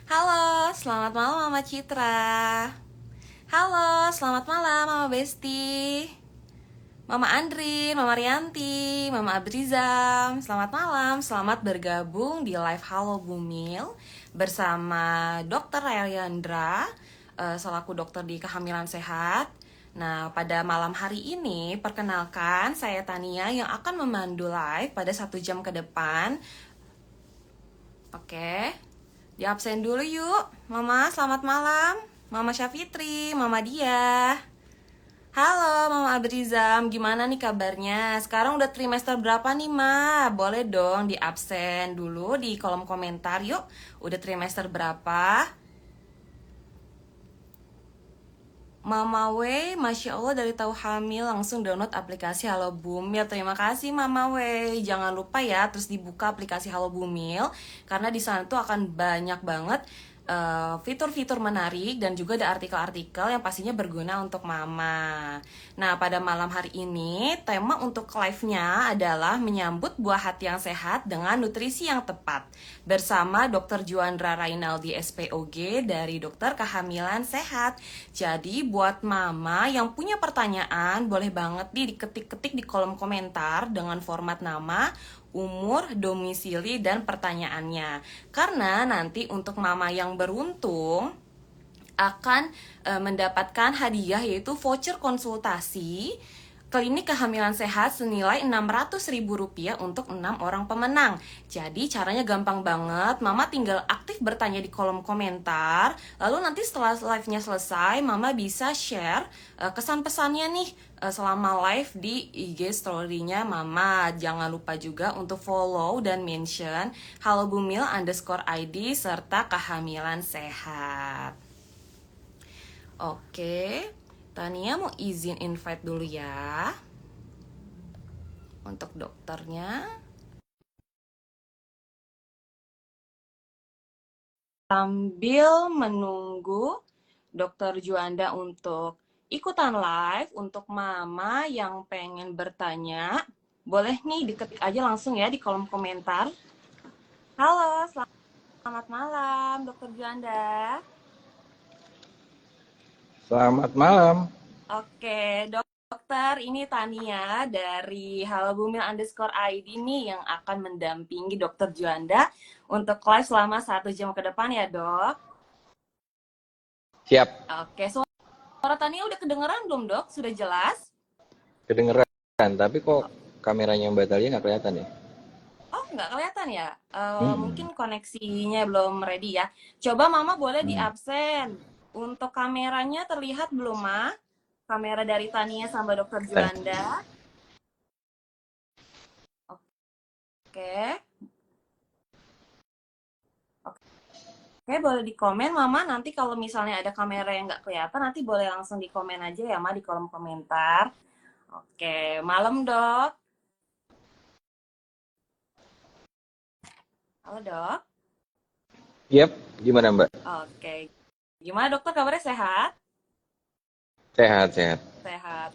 Halo, selamat malam Mama Citra. Halo, selamat malam Mama Besti. Mama Andrin, Mama Rianti, Mama Abrizam. Selamat malam, selamat bergabung di live Halo Bumil bersama Dr. Rayandra selaku dokter di kehamilan sehat. Nah, pada malam hari ini, perkenalkan saya Tania yang akan memandu live pada 1 jam ke depan. Oke, di absen dulu yuk. Mama, selamat malam. Mama Syafitri, Mama Dia. Halo Mama Abrizam, gimana nih kabarnya? Sekarang udah trimester berapa nih Ma? Boleh dong di absen dulu di kolom komentar yuk. Udah trimester berapa? Mama Wei, Masya Allah dari tahu hamil langsung download aplikasi Halo Bumil. Terima kasih Mama Wei. Jangan lupa ya terus dibuka aplikasi Halo Bumil. Karena di sana tuh akan banyak banget fitur-fitur menarik dan juga ada artikel-artikel yang pastinya berguna untuk Mama. Nah, pada malam hari ini tema untuk live-nya adalah menyambut buah hati yang sehat dengan nutrisi yang tepat bersama Dr. Juandra Rainaldi SPOG dari Dokter Kehamilan Sehat. Jadi buat Mama yang punya pertanyaan boleh banget nih diketik-ketik di kolom komentar dengan format nama, umur, domisili, dan pertanyaannya. Karena nanti untuk Mama yang beruntung akan mendapatkan hadiah yaitu voucher konsultasi klinik kehamilan sehat senilai Rp600.000 untuk 6 orang pemenang. Jadi caranya gampang banget, Mama tinggal aktif bertanya di kolom komentar. Lalu nanti setelah live-nya selesai, Mama bisa share kesan-pesannya nih selama live di IG story-nya Mama. Jangan lupa juga untuk follow dan mention @halobumil_id serta kehamilan sehat. Oke, Tania mau izin invite dulu ya untuk dokternya. Sambil menunggu Dokter Juanda untuk ikutan live, untuk Mama yang pengen bertanya, boleh nih diketik aja langsung ya di kolom komentar. Halo, selamat malam Dokter Juanda. Selamat malam. Oke, dokter, ini Tania dari halobumil_id nih yang akan mendampingi dokter Juanda untuk live selama 1 jam ke depan ya, dok. Siap, Oke, suara Tania udah kedengeran belum, dok? Sudah jelas? kedengeran. Tapi kok kameranya Mbak Talia nggak kelihatan ya? Oh, nggak kelihatan ya? Hmm. Mungkin koneksinya belum ready ya. Coba Mama boleh di Hmm. absen. Untuk kameranya terlihat belum, Ma? Kamera dari Tania sama dokter Juanda. Oke. Oke, boleh di komen, Mama. Nanti kalau misalnya ada kamera yang nggak kelihatan, nanti boleh langsung di komen aja ya, Ma, di kolom komentar. Oke, malam, Dok. Halo, Dok. Yap, gimana Mbak? Oke. Gimana, Dokter? Kabarnya sehat? Sehat, sehat. Sehat.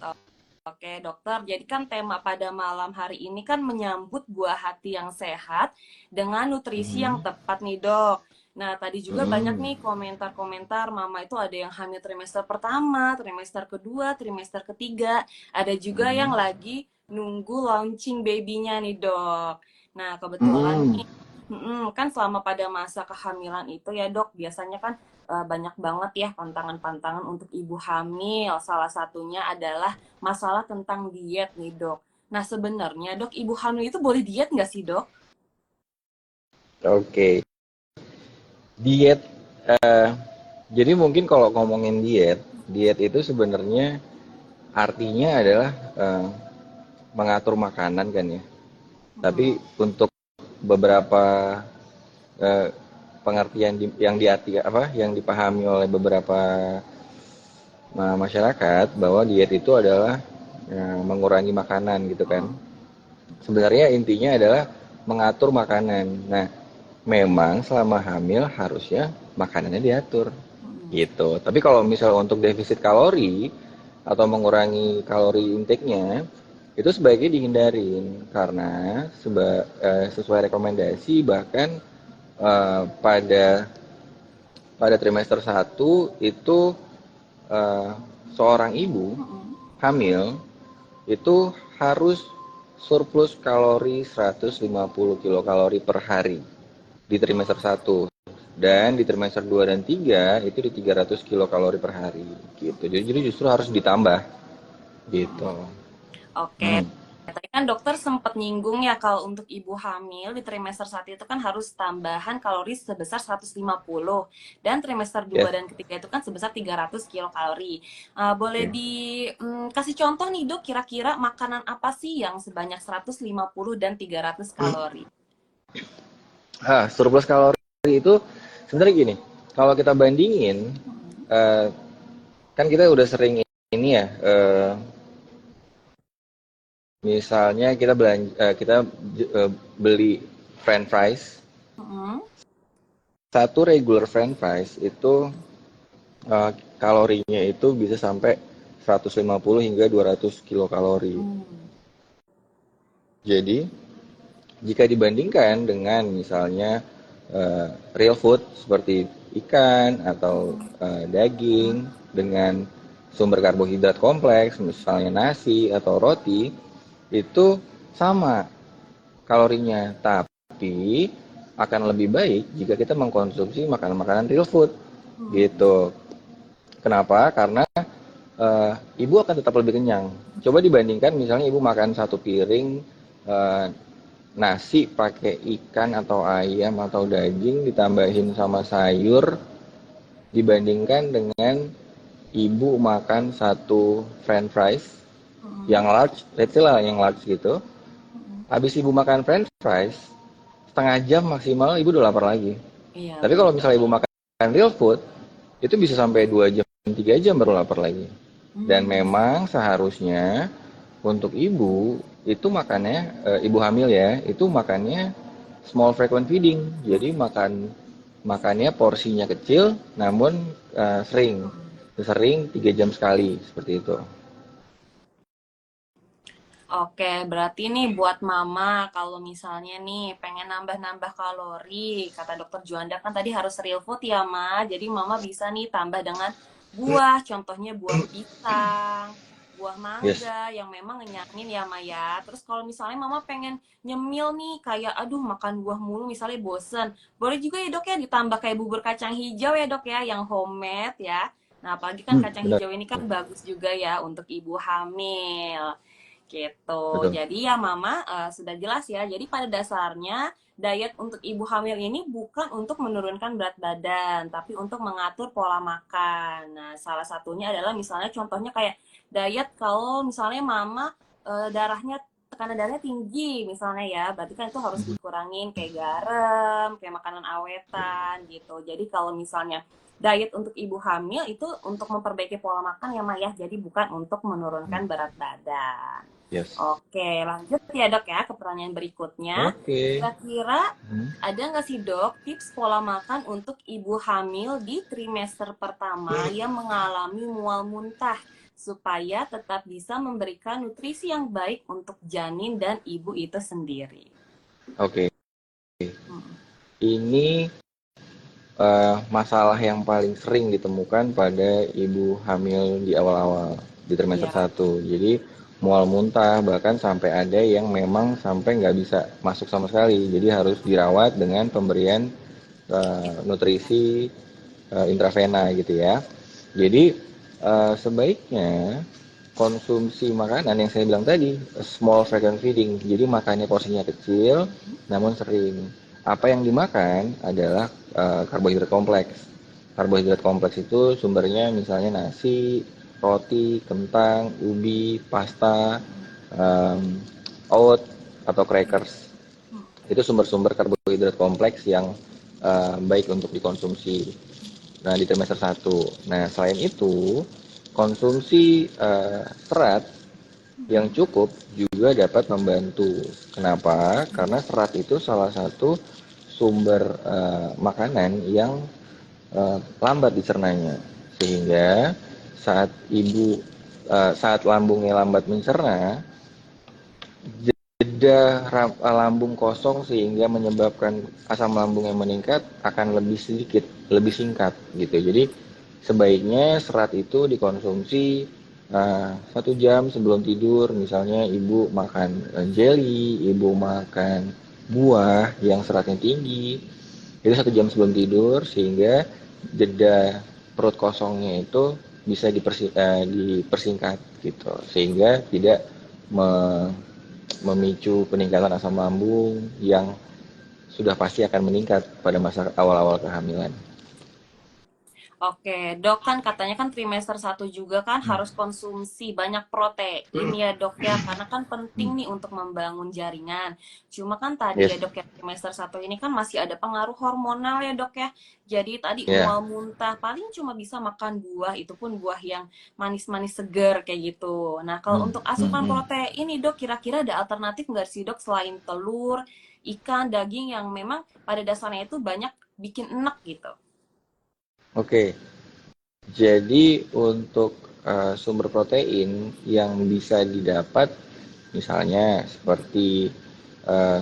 Oke, Dokter. Jadi kan tema pada malam hari ini kan menyambut buah hati yang sehat dengan nutrisi yang Hmm. tepat nih, Dok. Nah, tadi juga banyak Hmm. nih komentar-komentar, Mama itu ada yang hamil trimester pertama, trimester kedua, trimester ketiga. Ada juga yang Hmm. lagi nunggu launching baby-nya nih, Dok. Nah, kebetulan Hmm. nih, kan selama pada masa kehamilan itu ya, Dok, biasanya kan banyak banget ya pantangan-pantangan untuk ibu hamil. Salah satunya adalah masalah tentang diet nih, Dok. Nah, sebenarnya, Dok, ibu hamil itu boleh diet nggak sih, Dok? Oke. Diet. eh, jadi mungkin kalau ngomongin diet, diet itu sebenarnya artinya adalah mengatur makanan kan ya. Tapi Hmm. untuk beberapa eh, pengertian yang dipahami oleh beberapa masyarakat bahwa diet itu adalah mengurangi makanan gitu kan. Hmm. Sebenarnya intinya adalah mengatur makanan. Nah, memang selama hamil harusnya makanannya diatur Hmm. gitu. Tapi kalau misal untuk defisit kalori atau mengurangi kalori intake-nya itu sebaiknya dihindarin karena sesuai rekomendasi bahkan pada pada trimester 1 itu eh, seorang ibu hamil itu harus surplus kalori 150 kilokalori per hari di trimester 1. Dan di trimester 2 dan 3 itu di 300 kilokalori per hari gitu. Jadi justru harus ditambah gitu. Oke. Hmm. Tadi kan dokter sempat nyinggung ya kalau untuk ibu hamil di trimester 1 itu kan harus tambahan kalori sebesar 150 dan trimester 2 Yes. dan ketiga itu kan sebesar 300 kilokalori. Boleh Oke. dikasih contoh nih dok, kira-kira makanan apa sih yang sebanyak 150 dan 300 kalori? Surplus kalori itu sebenarnya gini. Kalau kita bandingin, eh, kan kita udah sering ini ya. Misalnya kita beli French fries. Hmm. Satu regular French fries itu kalorinya itu bisa sampai 150 hingga 200 kilokalori. Hmm. Jadi, jika dibandingkan dengan misalnya real food seperti ikan atau daging dengan sumber karbohidrat kompleks, misalnya nasi atau roti, itu sama kalorinya, tapi akan lebih baik jika kita mengkonsumsi makanan-makanan real food gitu. Kenapa? Karena ibu akan tetap lebih kenyang. Coba dibandingkan misalnya ibu makan satu piring eh, nasi pakai ikan atau ayam atau daging ditambahin sama sayur dibandingkan dengan ibu makan satu French fries yang large, let's say lah yang large gitu. Habis ibu makan French fries, setengah jam maksimal ibu udah lapar lagi. Iya Tapi kalau benar. misalnya ibu makan real food, itu bisa sampai 2 jam, 3 jam baru lapar lagi. Dan memang seharusnya untuk ibu itu makannya, ibu hamil ya, itu makannya small frequent feeding. Jadi makannya porsinya kecil, namun sering, sering 3 jam sekali seperti itu. Oke, berarti nih buat mama kalau misalnya nih pengen nambah-nambah kalori, kata dokter Juanda kan tadi harus real food ya, Ma. Jadi mama bisa nih tambah dengan buah, contohnya buah pisang, buah Yes. mangga yang memang ngenyangin ya, Ma ya. Terus kalau misalnya mama pengen nyemil nih kayak aduh makan buah mulu misalnya bosen, boleh juga ya, Dok ya ditambah kayak bubur kacang hijau ya, Dok ya, yang homemade ya. Nah, apalagi kan kacang Benar. hijau ini kan bagus juga ya untuk ibu hamil. Gitu. Betul. Jadi ya Mama sudah jelas ya. Jadi pada dasarnya diet untuk ibu hamil ini bukan untuk menurunkan berat badan, tapi untuk mengatur pola makan. Nah, salah satunya adalah misalnya contohnya kayak diet kalau misalnya Mama darahnya tekanan darahnya tinggi misalnya ya, berarti kan itu harus dikurangin kayak garam, kayak makanan awetan gitu. Jadi kalau misalnya diet untuk ibu hamil itu untuk memperbaiki pola makan ya Maya, jadi bukan untuk menurunkan berat badan. Yes. Oke, lanjut ya dok ya ke pertanyaan berikutnya. Oke. Kira-kira ada nggak sih dok tips pola makan untuk ibu hamil di trimester pertama yang mengalami mual muntah supaya tetap bisa memberikan nutrisi yang baik untuk janin dan ibu itu sendiri? Oke. Hmm. Ini masalah yang paling sering ditemukan pada ibu hamil di awal-awal di trimester Iya. 1. Jadi mual muntah, bahkan sampai ada yang memang sampai nggak bisa masuk sama sekali. Jadi harus dirawat dengan pemberian nutrisi intravena gitu ya. Jadi sebaiknya konsumsi makanan yang saya bilang tadi, small frequent feeding. Jadi makannya porsinya kecil namun sering. Apa yang dimakan adalah karbohidrat kompleks. Karbohidrat kompleks itu sumbernya misalnya nasi, roti, kentang, ubi, pasta, oat atau crackers. Itu sumber-sumber karbohidrat kompleks yang baik untuk dikonsumsi. Nah, di trimester 1. Nah, selain itu, konsumsi serat yang cukup juga dapat membantu. Kenapa? Karena serat itu salah satu sumber makanan yang lambat dicernanya. Sehingga saat saat lambungnya lambat mencerna, jeda lambung kosong sehingga menyebabkan asam lambung yang meningkat akan lebih sedikit, lebih singkat gitu. Jadi sebaiknya serat itu dikonsumsi 1 jam sebelum tidur. Misalnya ibu makan jelly, ibu makan buah yang seratnya tinggi, itu 1 jam sebelum tidur sehingga jeda perut kosongnya itu bisa dipersingkat gitu, sehingga tidak memicu peningkatan asam lambung yang sudah pasti akan meningkat pada masa awal-awal kehamilan. Oke, dok kan katanya kan trimester satu juga kan harus konsumsi banyak protein ya dok ya, karena kan penting nih untuk membangun jaringan. Cuma kan tadi ya Yes, dok ya trimester satu ini kan masih ada pengaruh hormonal ya dok ya. Jadi tadi ya. mual muntah paling cuma bisa makan buah, itu pun buah yang manis-manis segar kayak gitu. Nah kalau untuk asupan protein nih dok, kira-kira ada alternatif nggak sih dok selain telur, ikan, daging yang memang pada dasarnya itu banyak bikin enek gitu? Oke, jadi untuk sumber protein yang bisa didapat, misalnya seperti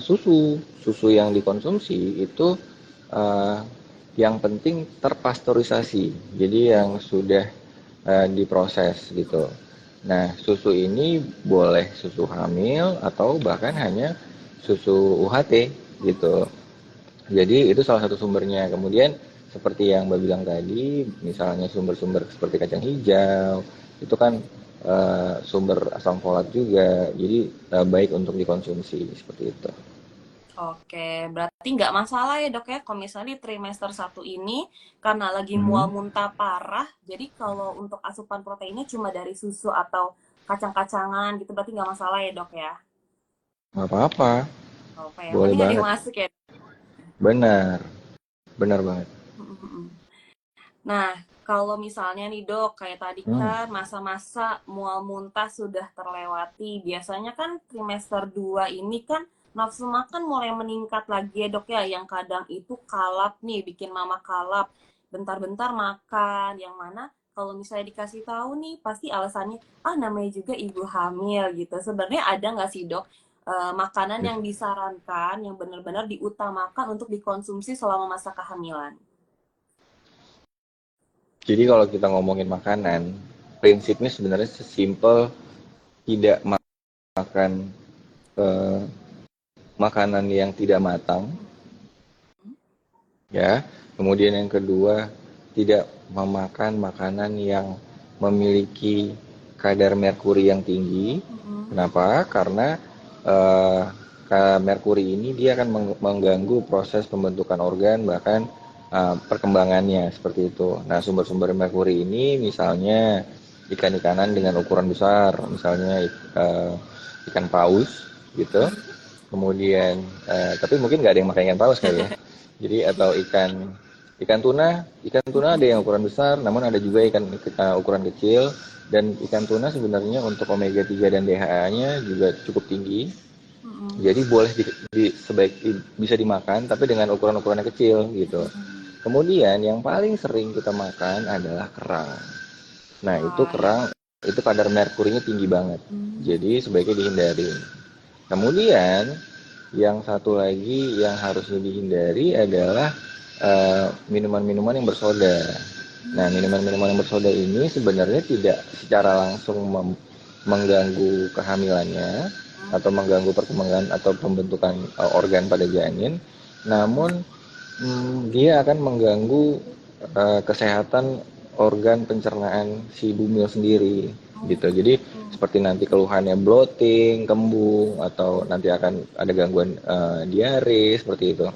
susu yang dikonsumsi itu eh, yang penting terpasteurisasi, jadi yang sudah diproses gitu. Nah, susu ini boleh susu hamil atau bahkan hanya susu UHT gitu. Jadi itu salah satu sumbernya. Kemudian seperti yang Mbak bilang tadi, misalnya sumber-sumber seperti kacang hijau, itu kan sumber asam folat juga. Jadi baik untuk dikonsumsi seperti itu. Oke, berarti nggak masalah ya dok ya kalau misalnya di trimester satu ini karena lagi mual Mhm. muntah parah, jadi kalau untuk asupan proteinnya cuma dari susu atau kacang-kacangan gitu berarti nggak masalah ya dok ya? Nggak apa-apa, Oke, yang boleh penting ada banget. yang masuk ya. Benar, benar banget. Nah, kalau misalnya nih dok, kayak tadi Hmm. kan masa-masa mual muntah sudah terlewati. Biasanya kan trimester 2 ini kan nafsu makan mulai meningkat lagi ya dok ya. Yang kadang itu kalap nih, bikin mama kalap. Bentar-bentar makan, yang mana kalau misalnya dikasih tahu nih, pasti alasannya, ah namanya juga ibu hamil gitu. Sebenarnya ada nggak sih dok, makanan Yes. yang disarankan, yang benar-benar diutamakan untuk dikonsumsi selama masa kehamilan? Jadi kalau kita ngomongin makanan, prinsipnya sebenarnya sesimpel tidak makan eh, makanan yang tidak matang, ya. Kemudian yang kedua, tidak memakan makanan yang memiliki kadar merkuri yang tinggi. Kenapa? Karena eh, merkuri ini dia akan mengganggu proses pembentukan organ, bahkan perkembangannya seperti itu. Nah, sumber-sumber merkuri ini misalnya ikan-ikanan dengan ukuran besar, misalnya ikan paus gitu. Kemudian tapi mungkin nggak ada yang makan ikan paus kali ya. Jadi atau ikan tuna ada yang ukuran besar, namun ada juga ikan ukuran kecil. Dan ikan tuna sebenarnya untuk omega 3 dan DHA-nya juga cukup tinggi. Jadi boleh bisa dimakan tapi dengan ukuran-ukuran yang kecil gitu. Kemudian yang paling sering kita makan adalah kerang. Nah, itu Wah, ya. kerang itu kadar merkurinya tinggi banget. Jadi sebaiknya dihindari. Kemudian yang satu lagi yang harusnya dihindari adalah minuman-minuman yang bersoda. Nah, minuman-minuman yang bersoda ini sebenarnya tidak secara langsung mengganggu kehamilannya atau mengganggu perkembangan atau pembentukan organ pada janin, namun dia akan mengganggu kesehatan organ pencernaan si bumil sendiri gitu. Jadi seperti nanti keluhannya bloating, kembung, atau nanti akan ada gangguan diare seperti itu.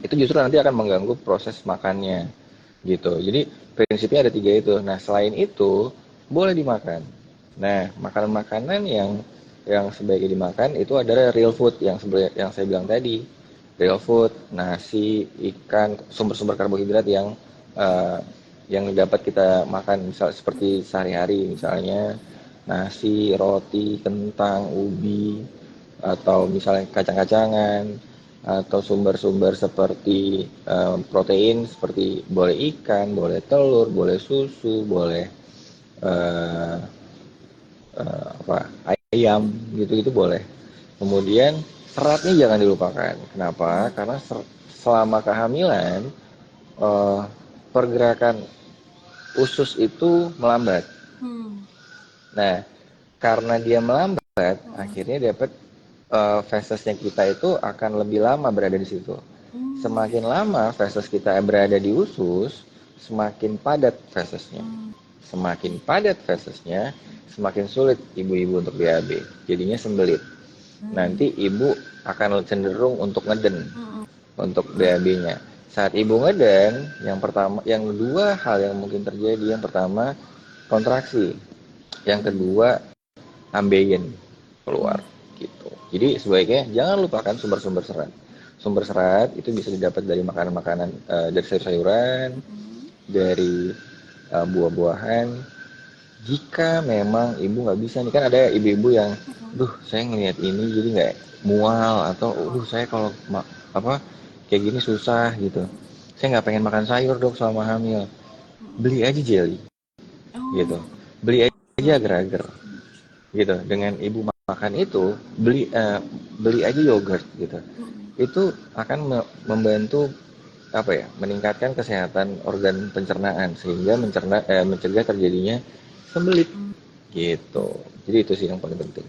Itu justru nanti akan mengganggu proses makannya gitu. Jadi prinsipnya ada 3 itu. Nah, selain itu boleh dimakan. Nah, makanan-makanan yang sebaiknya dimakan itu adalah real food yang saya bilang tadi. Real food, nasi, ikan, sumber-sumber karbohidrat eh, yang dapat kita makan misal seperti sehari-hari, misalnya nasi, roti, kentang, ubi, atau misalnya kacang-kacangan, atau sumber-sumber seperti protein seperti boleh ikan, boleh telur, boleh susu, boleh eh, apa ayam gitu-gitu boleh. Kemudian seratnya jangan dilupakan. Kenapa? Karena selama kehamilan eh, pergerakan usus itu melambat. Hmm. Nah, karena dia melambat, akhirnya dapat fesesnya kita itu akan lebih lama berada di situ. Hmm. Semakin lama feses kita berada di usus, semakin padat fesesnya. Semakin padat fesesnya, semakin sulit ibu-ibu untuk BAB. Jadinya sembelit. Nanti ibu akan cenderung untuk ngeden untuk BAB-nya. Saat ibu ngeden, yang dua hal yang mungkin terjadi. Yang pertama, kontraksi. Yang kedua, ambeien keluar gitu. Jadi sebaiknya jangan lupakan sumber-sumber serat. Sumber serat itu bisa didapat dari makanan-makanan, dari sayur-sayuran, dari buah-buahan. Jika memang ibu nggak bisa nih, kan ada ibu-ibu yang, duh saya ngelihat ini jadi nggak mual, atau duh saya kalau apa kayak gini susah gitu. Saya nggak pengen makan sayur dok selama hamil. Beli aja jelly gitu. Oh, Beli oke. aja agar-agar gitu. Dengan ibu makan itu, beli aja yogurt gitu. Itu akan membantu apa ya, meningkatkan kesehatan organ pencernaan sehingga mencegah terjadinya sembelit gitu. Jadi itu sih yang paling penting.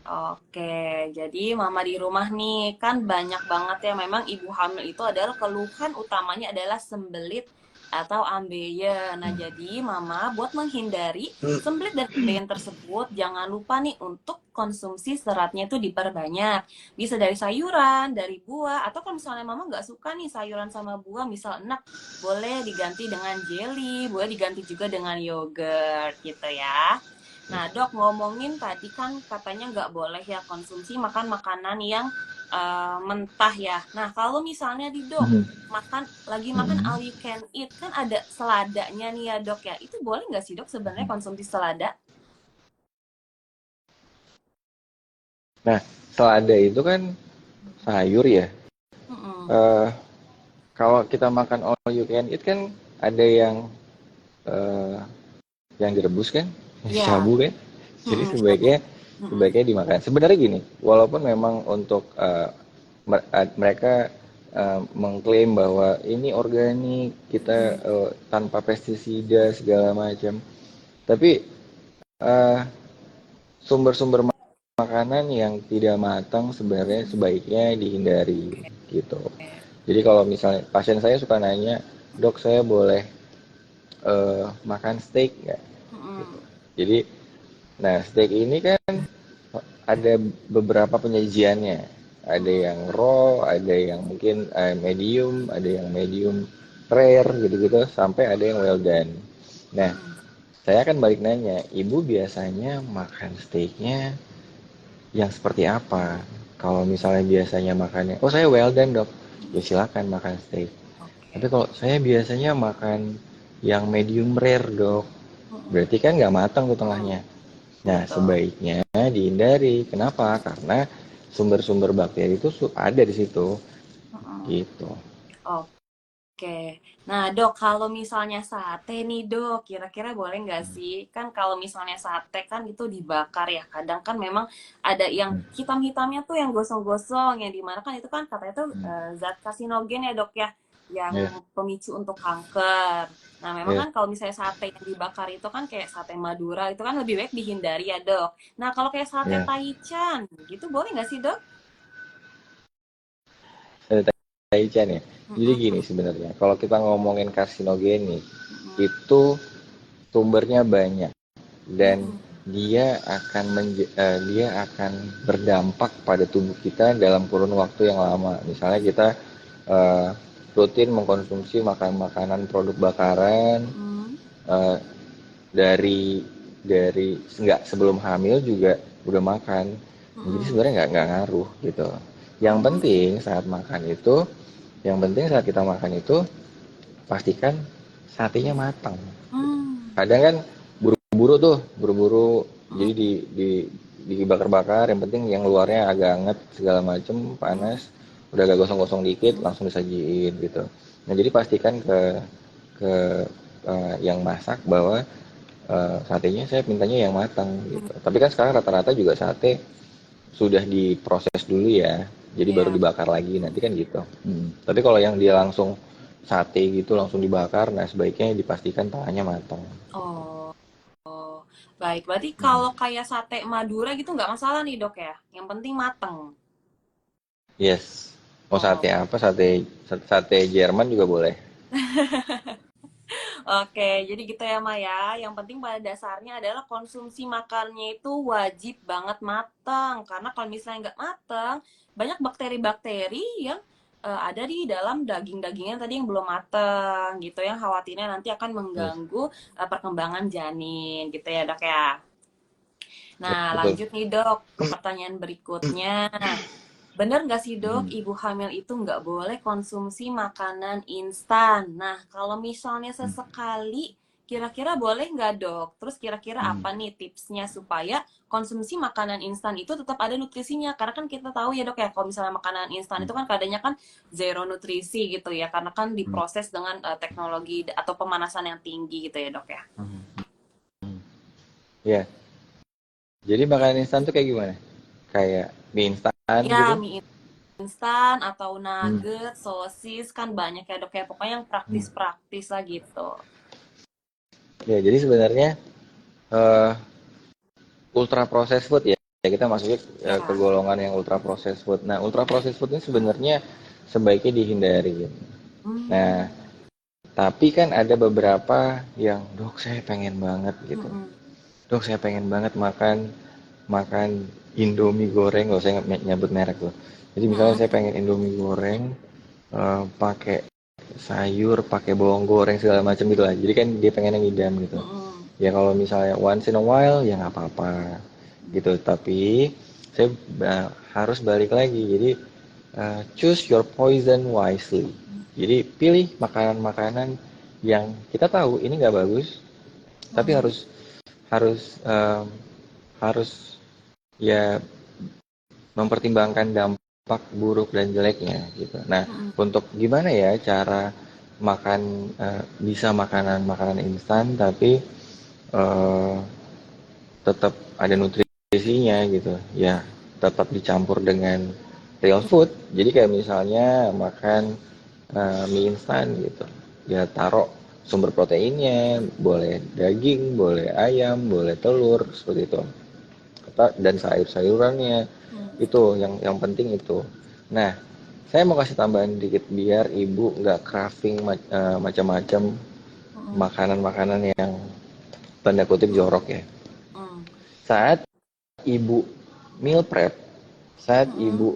Oke, jadi mama di rumah nih kan banyak banget ya memang ibu hamil itu adalah keluhan utamanya adalah sembelit atau ambeien. Nah, jadi mama buat menghindari sembelit dan ambeien tersebut jangan lupa nih untuk konsumsi seratnya itu diperbanyak. Bisa dari sayuran, dari buah, atau kalau misalnya mama nggak suka nih sayuran sama buah, misal enak, boleh diganti dengan jelly, boleh diganti juga dengan yogurt gitu ya. Nah, dok, ngomongin tadi kan katanya nggak boleh ya konsumsi makan makanan yang mentah ya. Nah, kalau misalnya di dok, lagi makan all you can eat, kan ada seladanya nih ya dok ya. Itu boleh nggak sih dok sebenarnya konsumsi selada? Nah, selada itu kan sayur ya. Mm-mm. Eh, Kalau kita makan all you can eat kan ada eh, yang direbus kan, Ya. shabu kan. Jadi Mm-mm. sebaiknya Mm-mm. sebaiknya dimakan. Sebenarnya gini, walaupun memang untuk mereka mengklaim bahwa ini organik, kita tanpa pestisida segala macam, tapi eh, sumber-sumber makanan yang tidak matang sebenarnya sebaiknya dihindari gitu. Jadi kalau misalnya pasien saya suka nanya, dok saya boleh makan steak nggak? Gitu. Mm-mm. Jadi, nah steak ini kan ada beberapa penyajiannya. Ada yang raw, ada yang mungkin medium, ada yang medium rare gitu-gitu, sampai ada yang well done. Nah, saya akan balik nanya, ibu biasanya makan steaknya yang seperti apa? Kalau misalnya biasanya makannya, oh saya well done dok, ya silakan makan steak. Tapi Oke. kalau saya biasanya makan yang medium rare dok, Mm-mm. berarti kan nggak matang tuh tengahnya. Nah Betul. sebaiknya dihindari. Kenapa? Karena sumber-sumber bakteri itu ada di situ, Mm-mm. gitu. Oke. Nah, dok, kalau misalnya sate nih, dok, kira-kira boleh nggak sih? Kan kalau misalnya sate kan itu dibakar ya. Kadang kan memang ada yang hitam-hitamnya tuh yang gosong-gosong, yang dimana kan itu kan katanya tuh zat kasinogen ya, dok ya, yang Ya, pemicu untuk kanker. Nah, memang ya, kan kalau misalnya sate yang dibakar itu kan kayak sate Madura, itu kan lebih baik dihindari ya, dok. Nah, kalau kayak sate ya. Taichan, gitu boleh nggak sih, dok? Ada taichan ya. Jadi Mm-mm. gini sebenarnya, kalau kita ngomongin karsinogenik, Mm-mm. itu sumbernya banyak dan Mm-mm. dia akan berdampak pada tubuh kita dalam kurun waktu yang lama. Misalnya kita eh, rutin mengkonsumsi makanan produk bakaran, Mm-mm. eh, dari nggak sebelum hamil juga udah makan. Jadi Mm-mm. sebenarnya nggak ngaruh gitu. Yang Mm-mm. penting saat makan itu, yang penting saat kita makan itu pastikan satenya matang. Hmm. Kadang kan buru-buru tuh, buru-buru jadi dibakar-bakar, yang penting yang luarnya agak anget segala macem, panas, udah agak gosong-gosong dikit langsung disajiin gitu. Nah jadi pastikan ke yang masak bahwa satenya saya mintanya yang matang gitu. Tapi kan sekarang rata-rata juga sate sudah diproses dulu ya, jadi baru Iya. dibakar lagi nanti kan gitu. Tapi kalau yang dia langsung sate gitu langsung dibakar, nah sebaiknya dipastikan tengahnya matang. Oh, baik. Berarti Hmm. kalau kayak sate Madura gitu nggak masalah nih dok ya? Yang penting mateng. Yes. Mau Oh, sate apa? Sate Jerman juga boleh. oke, jadi gitu ya Maya. Yang penting pada dasarnya adalah konsumsi makannya itu wajib banget matang. Karena kalau misalnya nggak matang, banyak bakteri-bakteri yang ada di dalam daging-dagingnya tadi yang belum matang gitu. Yang khawatirnya nanti akan Yes. mengganggu perkembangan janin gitu ya dok ya. Nah Betul. lanjut nih dok ke pertanyaan berikutnya. Bener nggak sih dok, Hmm. ibu hamil itu nggak boleh konsumsi makanan instan? Nah, kalau misalnya Hmm. sesekali, kira-kira boleh nggak dok? Terus kira-kira Hmm. apa nih tipsnya supaya konsumsi makanan instan itu tetap ada nutrisinya? Karena kan kita tahu ya dok ya, kalau misalnya makanan instan itu kan kadangnya kan zero nutrisi gitu ya, karena kan Hmm. diproses dengan teknologi atau pemanasan yang tinggi gitu ya dok ya. Hmm. Ya, jadi makanan instan tuh kayak gimana? Kayak mie instan Ya, gitu? mie instan atau Hmm. nugget, sosis kan banyak ya dok ya, pokoknya yang Hmm. praktis-praktis lah gitu. Ya, jadi sebenarnya eh, ultra processed food ya. Ya, kita masuknya ke Ya. golongan yang ultra processed food. Nah, ultra processed food ini sebenarnya sebaiknya dihindari. Hmm. Nah, tapi kan ada beberapa yang, dok saya pengen banget gitu. Mm-mm. Dok saya pengen banget makan makan Indomie goreng, loh saya nyebut merek loh. Jadi misalnya Mm-mm. saya pengen Indomie goreng pakai sayur, pakai bawang goreng segala macam gitu lah. Jadi kan dia pengen yang ngidam gitu. Mm-mm. Ya kalau misalnya once in a while ya nggak apa-apa gitu. Tapi saya harus balik lagi. Jadi choose your poison wisely. Jadi pilih makanan-makanan yang kita tahu ini nggak bagus, tapi Mm-mm. harus harus ya mempertimbangkan dampak buruk dan jeleknya gitu. Nah, Mm-mm. untuk gimana ya cara makan bisa makanan-makanan instan tapi eh, tetap ada nutrisinya gitu. Ya, tetap dicampur dengan real food. Jadi kayak misalnya makan mie instan gitu. Ya taruh sumber proteinnya, boleh daging, boleh ayam, boleh telur seperti itu. Dan sayur-sayurannya Mm-mm. itu yang penting itu. Nah, saya mau kasih tambahan dikit biar ibu nggak craving macam-macam Mm-mm. makanan-makanan yang tanda kutip jorok ya. Mm-mm. Saat ibu meal prep, saat Mm-mm. ibu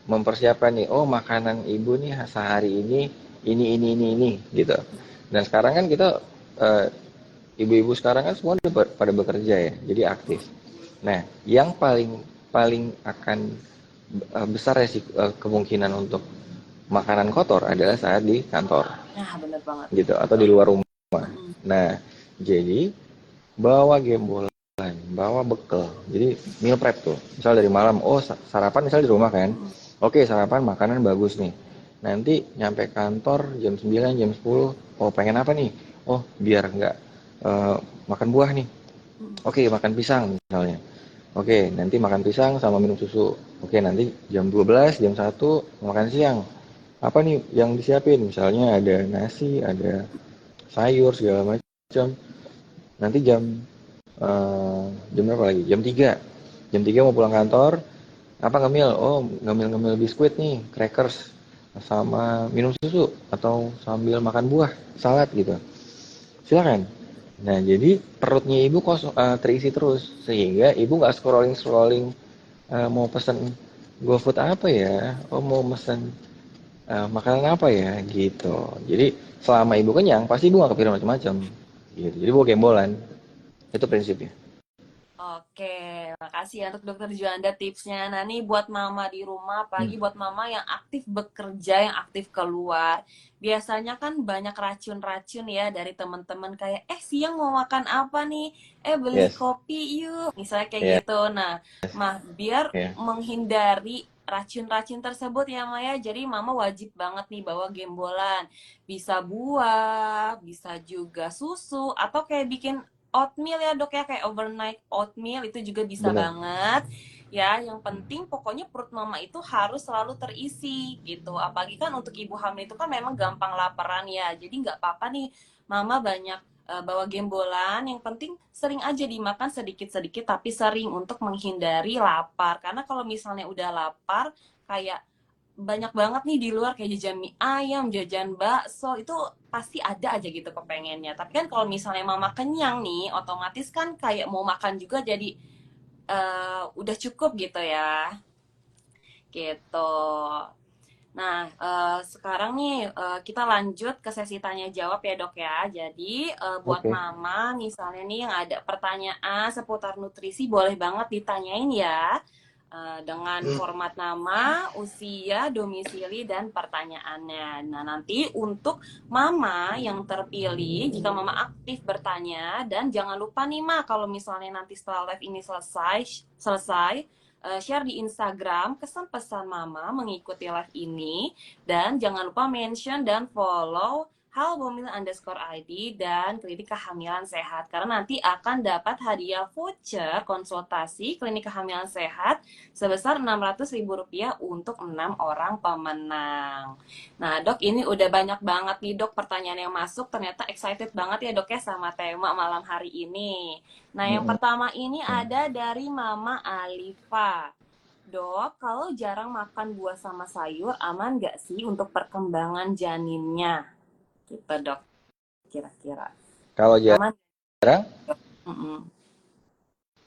mempersiapkan nih, oh makanan ibu nih sehari ini gitu. Dan sekarang kan kita eh, ibu-ibu sekarang kan semua udah pada bekerja ya, jadi aktif. Nah, yang paling paling akan besar resiko kemungkinan untuk makanan kotor adalah saat di kantor Nah, bener banget. gitu atau di luar rumah. Mm-mm. Nah, jadi bawa gembolan, bawa bekal. Jadi meal prep tuh. Misal dari malam, oh sarapan misal di rumah kan. Mm-mm. Oke, sarapan makanan bagus nih. Nanti nyampe kantor jam 9, jam 10. Oh, pengen apa nih? Oh, biar nggak makan buah nih. Mm-mm. Oke, makan pisang misalnya. Oke, nanti makan pisang sama minum susu. Oke, nanti jam 12, jam 1 makan siang. Apa nih yang disiapin? Misalnya ada nasi, ada sayur segala macam. Nanti jam berapa lagi? Jam 3. Jam 3 mau pulang kantor, apa ngemil? Oh, ngemil-ngemil biskuit nih, crackers sama minum susu atau sambil makan buah, salad gitu. Silakan. Nah, jadi perutnya ibu kosong, terisi terus sehingga ibu nggak scrolling-scrolling mau pesen GoFood apa ya? Oh, mau pesen makanan apa ya? Gitu. Jadi selama ibu kenyang, pasti ibu nggak kepikiran macam-macam. Gitu. Jadi bawa gembolan. Itu prinsipnya. Oke, makasih ya untuk dokter Juanda tipsnya. Nah, nih buat mama di rumah, Hmm. apalagi buat mama yang aktif bekerja, yang aktif keluar. Biasanya kan banyak racun-racun ya dari teman-teman kayak, siang mau makan apa nih? Beli Yes. kopi yuk. Misalnya kayak Ya. gitu. Nah, biar Ya. menghindari racun-racun tersebut ya Maya, jadi mama wajib banget nih bawa gembolan. Bisa buah, bisa juga susu, atau kayak bikin oatmeal ya dok ya, kayak overnight oatmeal itu juga bisa Bener. banget ya. Yang penting pokoknya perut mama itu harus selalu terisi gitu, apalagi kan untuk ibu hamil itu kan memang gampang laparan ya, jadi nggak apa-apa nih mama banyak bawa gembolan, yang penting sering aja dimakan sedikit-sedikit tapi sering untuk menghindari lapar, karena kalau misalnya udah lapar kayak banyak banget nih di luar kayak jajan mie ayam, jajan bakso, itu pasti ada aja gitu kepengennya. Tapi kan kalau misalnya mama kenyang nih, otomatis kan kayak mau makan juga jadi udah cukup gitu ya. Gitu. Nah, sekarang nih kita lanjut ke sesi tanya jawab ya dok ya. Jadi buat Oke. mama misalnya nih yang ada pertanyaan seputar nutrisi boleh banget ditanyain ya. Dengan format nama, usia, domisili, dan pertanyaannya. Nah, nanti untuk mama yang terpilih, jika mama aktif bertanya, dan jangan lupa nih ma, kalau misalnya nanti setelah live ini selesai, share di Instagram kesan pesan mama mengikuti live ini, dan jangan lupa mention dan follow @halbomil_id dan klinik kehamilan sehat, karena nanti akan dapat hadiah voucher konsultasi klinik kehamilan sehat sebesar Rp600.000 untuk 6 orang pemenang. Nah dok, ini udah banyak banget nih dok pertanyaan yang masuk, ternyata excited banget ya dok ya sama tema malam hari ini. Nah yang Mm-mm. pertama ini ada dari Mama Alifa. Dok, kalau jarang makan buah sama sayur, aman nggak sih untuk perkembangan janinnya? Gitu dok, kira-kira. Kalau Aman? jarang, Mm-mm.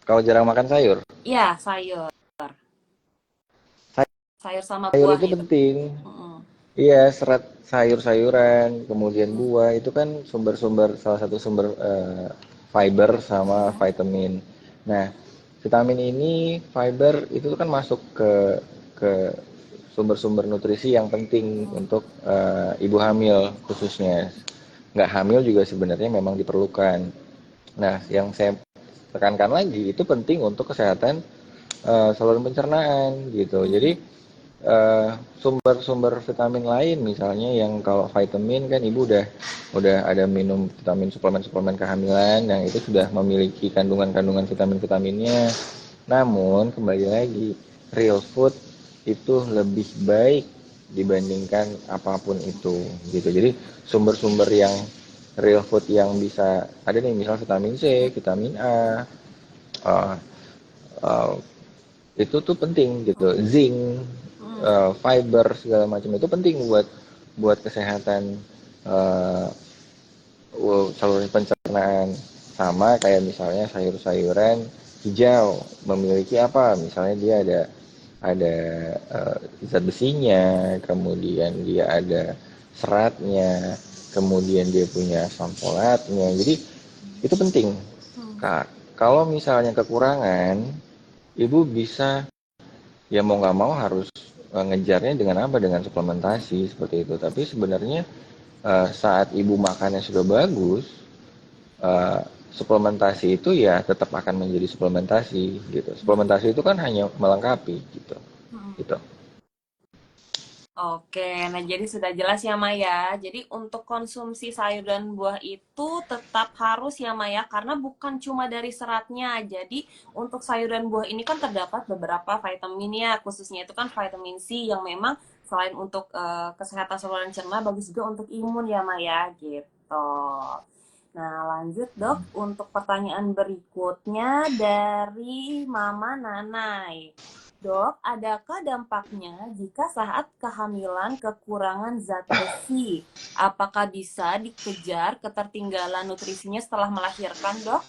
kalau jarang makan sayur, Iya, sayur. Sayur sama sayur buah itu itu. penting. Mm-mm. Iya, serat sayur-sayuran, kemudian Mm-mm. buah itu kan sumber-sumber salah satu sumber fiber sama Mm-mm. vitamin. Nah, vitamin ini fiber itu kan masuk ke sumber-sumber nutrisi yang penting untuk ibu hamil khususnya. Nggak hamil juga sebenarnya memang diperlukan. Nah, yang saya tekankan lagi itu penting untuk kesehatan saluran pencernaan gitu. Jadi sumber-sumber vitamin lain misalnya yang kalau vitamin kan ibu udah ada minum vitamin suplemen-suplemen kehamilan yang itu sudah memiliki kandungan-kandungan vitamin-vitaminnya. Namun kembali lagi real food itu lebih baik dibandingkan apapun itu gitu. Jadi sumber-sumber yang real food yang bisa ada nih misal vitamin C, vitamin A, uh, uh, itu tuh penting gitu, zinc, Mm-mm. fiber segala macam itu penting buat buat kesehatan uh, saluran pencernaan. Sama kayak misalnya sayur-sayuran hijau memiliki apa, misalnya dia ada zat besinya, kemudian dia ada seratnya, kemudian dia punya asam folatnya, jadi itu penting. Kak, kalau misalnya kekurangan, ibu bisa, ya mau nggak mau harus ngejarnya dengan apa? Dengan suplementasi seperti itu. Tapi sebenarnya saat ibu makannya sudah bagus, eh, suplementasi itu ya tetap akan menjadi suplementasi gitu. Suplementasi itu kan hanya melengkapi gitu. Mm-mm. Gitu. Oke, nah jadi sudah jelas ya Maya. Jadi untuk konsumsi sayur dan buah itu tetap harus ya Maya, karena bukan cuma dari seratnya. Jadi untuk sayur dan buah ini kan terdapat beberapa vitaminnya, khususnya itu kan vitamin C yang memang selain untuk kesehatan saluran cerna, bagus juga untuk imun ya Maya gitu. Nah lanjut dok, untuk pertanyaan berikutnya dari Mama Nanai. Dok, adakah dampaknya jika saat kehamilan kekurangan zat besi? Apakah bisa dikejar ketertinggalan nutrisinya setelah melahirkan, dok?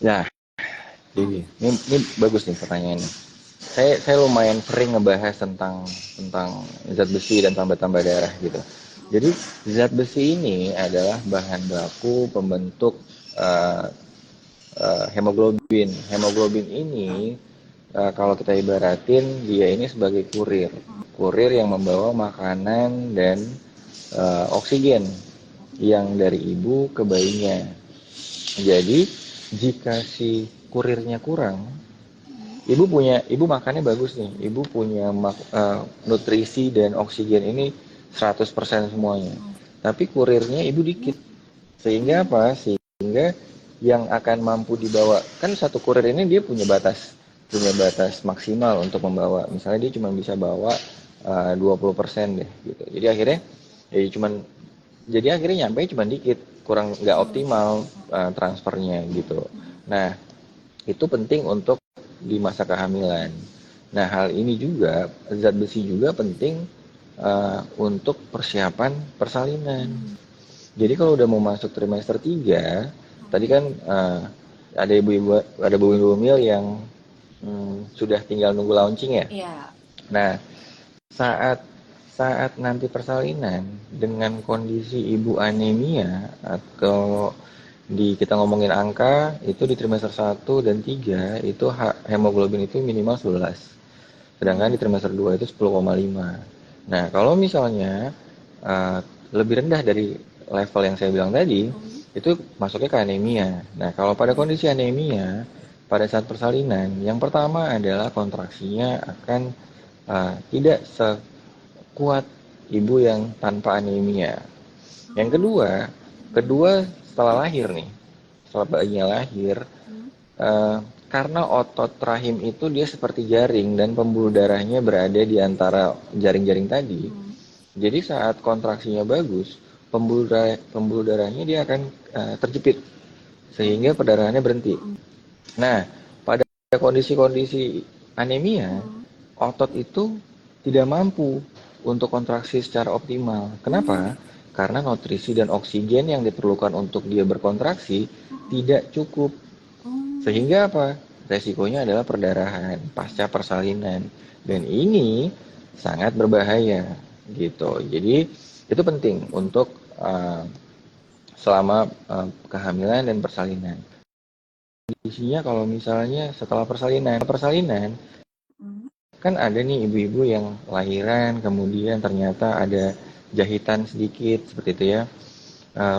Ya, ini bagus nih pertanyaannya. Saya lumayan sering ngebahas tentang zat besi dan tambah-tambah darah gitu. Jadi zat besi ini adalah bahan baku pembentuk uh, hemoglobin. Hemoglobin ini kalau kita ibaratin dia ini sebagai kurir, kurir yang membawa makanan dan oksigen yang dari ibu ke bayinya. Jadi jika si kurirnya kurang, ibu makannya bagus nih, ibu punya nutrisi dan oksigen ini 100% semuanya. Tapi kurirnya ibu dikit. Sehingga apa? Sehingga yang akan mampu dibawa, kan satu kurir ini dia punya batas maksimal untuk membawa. Misalnya dia cuma bisa bawa 20% deh gitu. Jadi akhirnya nyampe cuma dikit, kurang nggak optimal transfernya gitu. Nah, itu penting untuk di masa kehamilan. Nah, hal ini juga, zat besi juga penting untuk persiapan persalinan. Jadi kalau udah mau masuk trimester 3, tadi kan ada ibu-ibu hamil yang sudah tinggal nunggu launching ya. Iya. Nah, saat saat nanti persalinan dengan kondisi ibu anemia, atau kita ngomongin angka itu di trimester 1 dan 3 itu hemoglobin itu minimal 11. Sedangkan di trimester 2 itu 10,5. Nah, kalau misalnya uh, lebih rendah dari level yang saya bilang tadi, itu masuknya ke anemia. Nah, kalau pada kondisi anemia, pada saat persalinan, yang pertama adalah kontraksinya akan tidak sekuat ibu yang tanpa anemia. Yang kedua setelah lahir nih, setelah bayinya lahir, eh, karena otot rahim itu dia seperti jaring dan pembuluh darahnya berada di antara jaring-jaring tadi. Jadi saat kontraksinya bagus, pembuluh darahnya dia akan terjepit sehingga perdarahannya berhenti. Nah, pada kondisi-kondisi anemia, otot itu tidak mampu untuk kontraksi secara optimal. Kenapa? Karena nutrisi dan oksigen yang diperlukan untuk dia berkontraksi tidak cukup. Sehingga apa? Resikonya adalah perdarahan pasca persalinan. Dan ini sangat berbahaya gitu. Jadi itu penting untuk selama kehamilan dan persalinan. Kondisinya kalau misalnya setelah persalinan kan ada nih ibu-ibu yang lahiran kemudian ternyata ada jahitan sedikit seperti itu ya,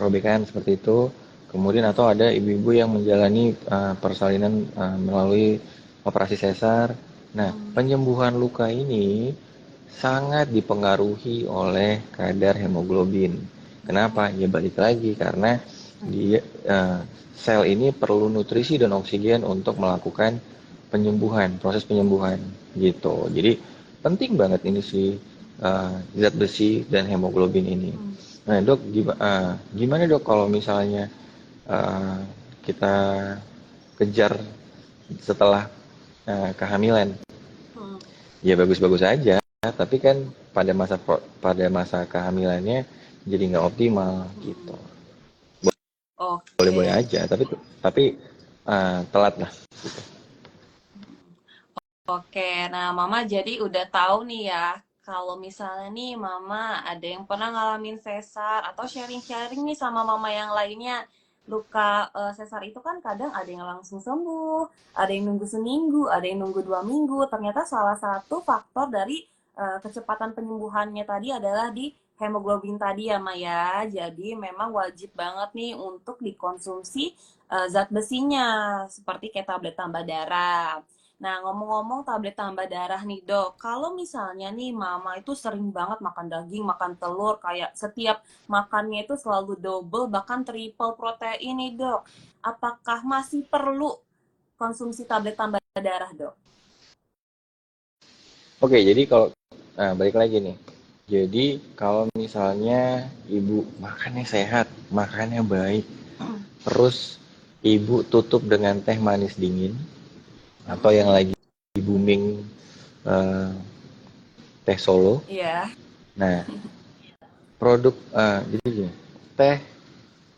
robekan seperti itu. Kemudian atau ada ibu-ibu yang menjalani persalinan melalui operasi sesar. Nah, penyembuhan luka ini sangat dipengaruhi oleh kadar hemoglobin. Kenapa? Ya balik lagi karena dia sel ini perlu nutrisi dan oksigen untuk melakukan penyembuhan, proses penyembuhan gitu. Jadi penting banget ini si zat besi dan hemoglobin ini. Nah, Dok, gimana Dok kalau misalnya uh, kita kejar setelah kehamilan? Ya bagus-bagus aja, tapi kan pada masa kehamilannya jadi nggak optimal gitu. Boleh-boleh Oke. aja, tapi telat lah. Oke, nah Mama jadi udah tahu nih ya, kalau misalnya nih Mama ada yang pernah ngalamin sesar atau sharing-sharing nih sama Mama yang lainnya, luka sesar itu kan kadang ada yang langsung sembuh, ada yang nunggu seminggu, ada yang nunggu 2 minggu. Ternyata salah satu faktor dari kecepatan penyembuhannya tadi adalah di hemoglobin tadi ya Maya. Jadi memang wajib banget nih untuk dikonsumsi zat besinya, seperti kayak tablet tambah darah. Nah, ngomong-ngomong tablet tambah darah nih, Dok. Kalau misalnya nih Mama itu sering banget makan daging, makan telur, kayak setiap makannya itu selalu double, bahkan triple protein nih, Dok. Apakah masih perlu konsumsi tablet tambah darah, Dok? Oke, jadi kalau balik lagi nih. Jadi kalau misalnya ibu makannya sehat, makannya baik, terus ibu tutup dengan teh manis dingin atau yang lagi booming eh, teh solo. Iya. Nah, jadi gini, teh,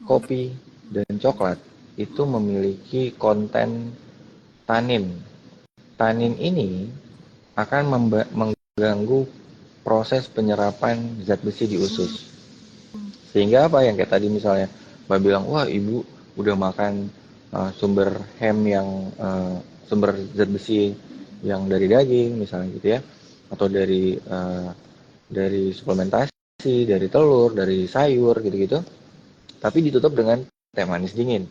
kopi, dan coklat itu memiliki konten tanin. Tanin ini akan mengganggu proses penyerapan zat besi di usus. Sehingga apa yang kayak tadi misalnya Mbak bilang, wah ibu udah makan sumber sumber zat besi yang dari daging misalnya gitu ya, atau dari suplementasi, dari telur, dari sayur gitu-gitu, tapi ditutup dengan teh manis dingin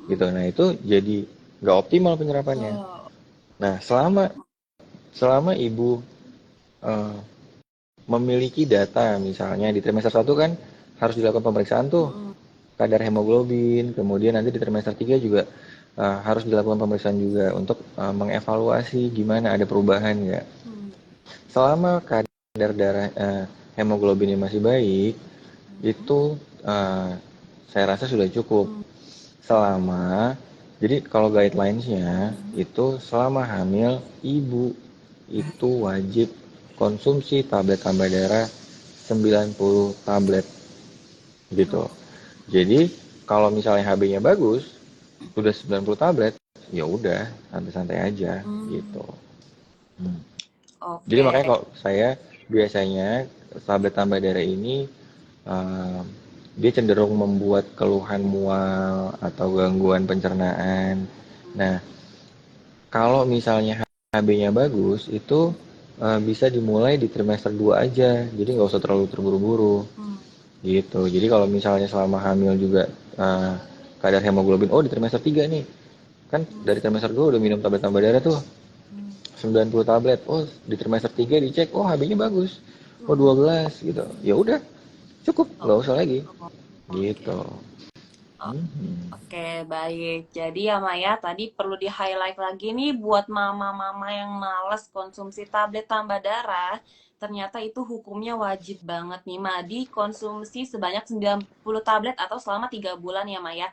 gitu. Nah itu jadi nggak optimal penyerapannya. Oh, Nah selama ibu eh, memiliki data, misalnya di trimester 1 kan harus dilakukan pemeriksaan tuh. kadar hemoglobin, kemudian nanti di trimester 3 juga harus dilakukan pemeriksaan juga untuk mengevaluasi gimana ada perubahan nggak. Hmm. Selama kadar darah hemoglobinnya masih baik, itu saya rasa sudah cukup. Selama, jadi kalau guidelines-nya itu selama hamil, ibu itu wajib konsumsi tablet tambah darah 90 tablet gitu. Jadi kalau misalnya HB-nya bagus, udah 90 tablet, ya udah santai-santai aja gitu. Jadi Oke. makanya kalau saya biasanya tablet tambah darah ini eh, dia cenderung membuat keluhan mual atau gangguan pencernaan. Nah, kalau misalnya HB-nya bagus, itu bisa dimulai di trimester 2 aja. Jadi nggak usah terlalu terburu-buru. Gitu. Jadi kalau misalnya selama hamil juga eh, kadar hemoglobin, oh di trimester 3 nih. Kan dari trimester 2 udah minum tablet tambah darah tuh. 90 tablet. Oh, di trimester 3 dicek, oh HB-nya bagus. Oh 12 gitu. Ya udah, cukup, nggak usah lagi. Oke. Gitu. Mhm. Oke, baik. Jadi ya Maya, tadi perlu di-highlight lagi nih buat mama-mama yang males konsumsi tablet tambah darah. Ternyata itu hukumnya wajib banget nih, Madi konsumsi sebanyak 90 tablet atau selama 3 bulan ya Maya.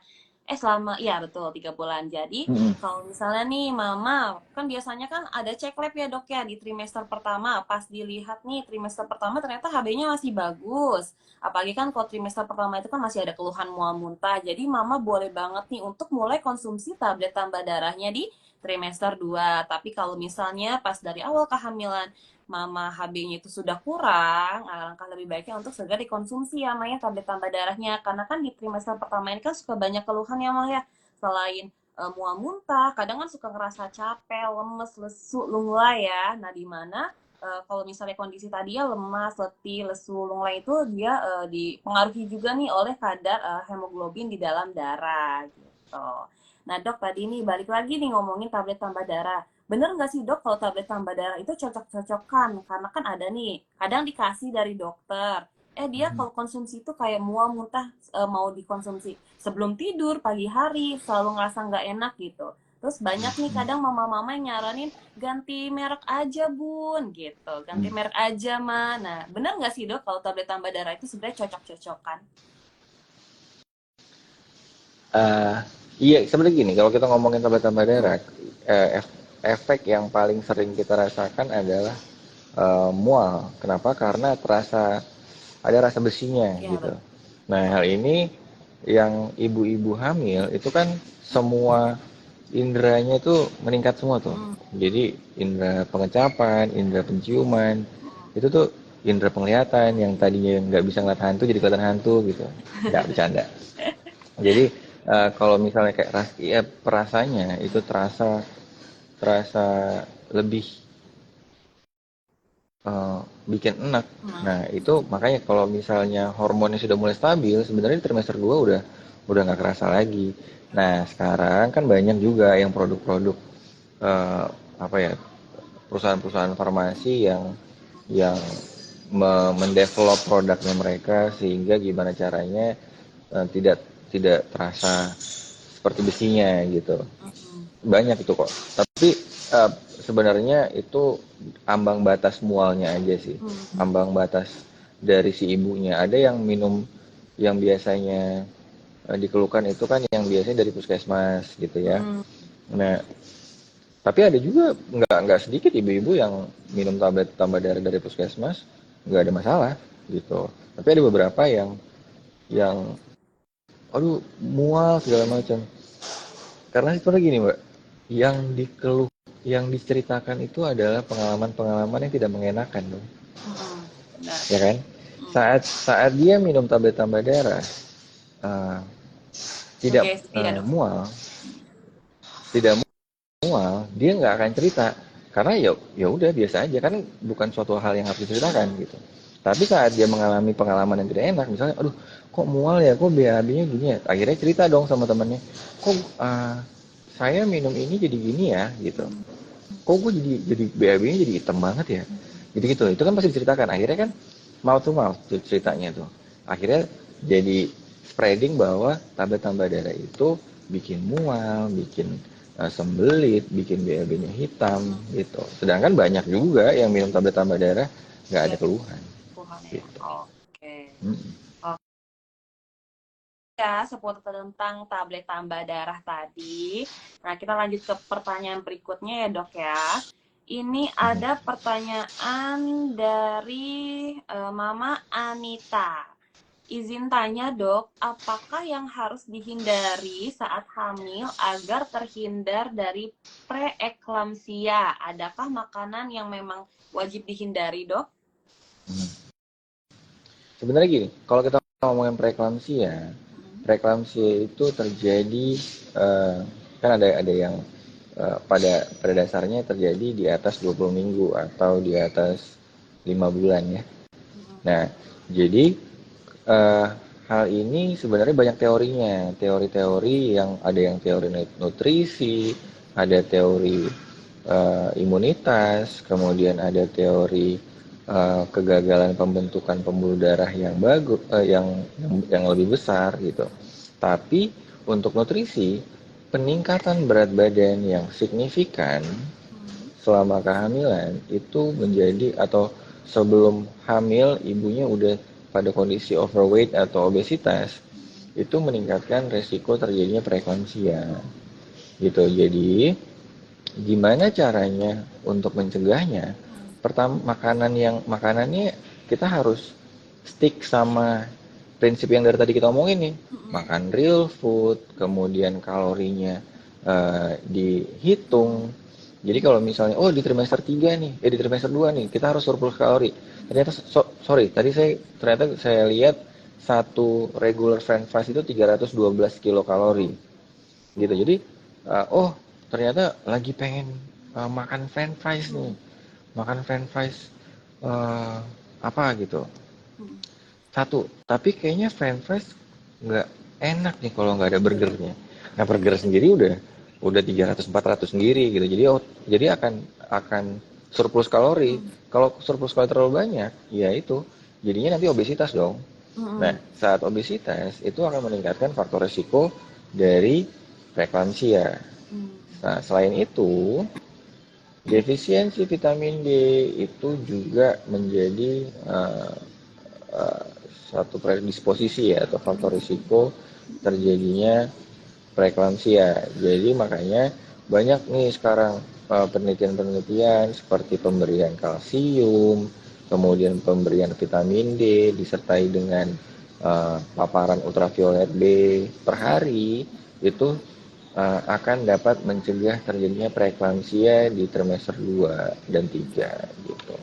Selama, iya betul, 3 bulan. Jadi, Mhm. kalau misalnya nih mama, kan biasanya kan ada cek lab ya dok ya di trimester pertama. Pas dilihat nih trimester pertama ternyata HB-nya masih bagus. Apalagi kan kalau trimester pertama itu kan masih ada keluhan mual muntah. Jadi mama boleh banget nih untuk mulai konsumsi tablet tambah darahnya di trimester 2. Tapi kalau misalnya pas dari awal kehamilan mama HB-nya itu sudah kurang, alangkah lebih baiknya untuk segera dikonsumsi ya Maya tablet tambah darahnya. Karena kan di trimester pertama ini kan suka banyak keluhan ya Maya. Selain mual muntah, kadang kan suka ngerasa capek, lemes, lesu, lunglai ya. Nah, di mana kalau misalnya kondisi tadi ya lemas, letih, lesu, lunglai itu dia dipengaruhi juga nih oleh kadar hemoglobin di dalam darah gitu. Nah dok tadi nih balik lagi nih ngomongin tablet tambah darah. Bener nggak sih dok kalau tablet tambah darah itu cocok-cocokan? Karena kan ada nih, kadang dikasih dari dokter. Dia kalau konsumsi itu kayak mual muntah mau dikonsumsi sebelum tidur, pagi hari, selalu ngerasa nggak enak gitu. Terus banyak nih kadang mama-mama yang nyaranin ganti merek aja bun gitu, ganti merek aja mah. Nah bener nggak sih dok kalau tablet tambah darah itu sebenarnya cocok-cocokan? Eh, iya, sebenarnya gini, kalau kita ngomongin tablet tambah Hmm. darah, efek yang paling sering kita rasakan adalah mual. Kenapa? Karena ada rasa besinya Ya gitu. betul. Nah, hal ini yang ibu-ibu hamil itu kan semua inderanya itu meningkat semua tuh. Hmm. Jadi indera pengecapan, indera penciuman, itu tuh indera penglihatan yang tadinya nggak bisa ngeliat hantu jadi kelihatan hantu gitu. Nggak bercanda. Jadi kalau misalnya kayak ya, perasanya itu terasa terasa lebih bikin enak. Hmm. Nah, itu makanya kalau misalnya hormonnya sudah mulai stabil, sebenarnya di trimester 2 udah nggak kerasa lagi. Nah, sekarang kan banyak juga yang produk-produk eh, apa ya, perusahaan-perusahaan farmasi yang mendevelop produknya mereka sehingga gimana caranya tidak tidak terasa seperti besinya gitu. Banyak itu kok. Tapi sebenarnya itu ambang batas mualnya aja sih. Ambang batas dari si ibunya. Ada yang minum yang biasanya dikeluhkan itu kan yang biasanya dari puskesmas gitu ya. Hmm. Nah, tapi ada juga nggak sedikit ibu-ibu yang minum tablet tambah darah dari puskesmas nggak ada masalah gitu. Tapi ada beberapa yang aduh mual segala macam. Karena itu lagi nih mbak, yang yang diceritakan itu adalah pengalaman-pengalaman yang tidak mengenakan dong, Hmm. Benar. ya kan? Saat saat dia minum tablet tambah darah, eh, tidak Sugesti ya dok. mual, tidak mual, dia nggak akan cerita karena ya udah biasa aja kan bukan suatu hal yang harus diceritakan gitu. Tapi saat dia mengalami pengalaman yang tidak enak, misalnya, aduh kok mual ya, kok BAB-nya gini ya, akhirnya cerita dong sama temannya, kok saya minum ini jadi gini ya gitu. Kok gue jadi BAB-nya jadi hitam banget ya gitu-gitu, itu kan pasti diceritakan, akhirnya kan mouth to mouth ceritanya tuh, akhirnya jadi spreading bahwa tablet tambah darah itu bikin mual, bikin sembelit, bikin BAB-nya hitam gitu. Sedangkan banyak juga yang minum tablet tambah darah nggak ada Nggak ada keluhan keluhan ya. gitu. Oke. Mm. Oke ya, seputar tentang tablet tambah darah tadi. Nah, kita lanjut ke pertanyaan berikutnya ya, Dok ya. Ini ada pertanyaan dari Mama Anita. Izin tanya dok, apakah yang harus dihindari saat hamil agar terhindar dari preeklamsia? Adakah makanan yang memang wajib dihindari dok? Sebenarnya gini, kalau kita ngomongin preeklamsia, preeklamsia itu terjadi kan ada yang pada dasarnya terjadi di atas 20 minggu atau di atas 5 bulan ya. Nah, jadi eh, hal ini sebenarnya banyak teorinya. Teori-teori yang ada yang teori nutrisi, ada teori imunitas, kemudian ada teori kegagalan pembentukan pembuluh darah yang bagus, yang lebih besar gitu. Tapi untuk nutrisi, peningkatan berat badan yang signifikan selama kehamilan itu menjadi atau sebelum hamil ibunya udah pada kondisi overweight atau obesitas itu meningkatkan resiko terjadinya preeklamsia gitu. Jadi gimana caranya untuk mencegahnya? Pertama, makanannya kita harus stick sama prinsip yang dari tadi kita omongin nih. Makan real food, kemudian kalorinya dihitung. Jadi kalau misalnya di trimester 3 nih, di trimester 2 nih, kita harus surplus kalori. Ternyata tadi ternyata saya lihat satu regular french fries itu 312 kilokalori gitu. Jadi ternyata lagi pengen makan french fries nih, makan french fries apa gitu. Satu, tapi kayaknya french fries nggak enak nih kalau nggak ada burgernya. Nah, burger sendiri udah 300-400 sendiri gitu. Jadi akan surplus kalori. Kalau surplus kalori terlalu banyak, ya itu jadinya nanti obesitas dong. Nah, saat obesitas itu akan meningkatkan faktor resiko dari preeklamsia. Nah, selain itu, defisiensi vitamin D itu juga menjadi satu predisposisi ya atau faktor risiko terjadinya preeklamsia. Jadi makanya banyak nih sekarang penelitian-penelitian seperti pemberian kalsium, kemudian pemberian vitamin D disertai dengan paparan ultraviolet B per hari itu akan dapat mencegah terjadinya preeklamsia di trimester 2 dan 3 gitu.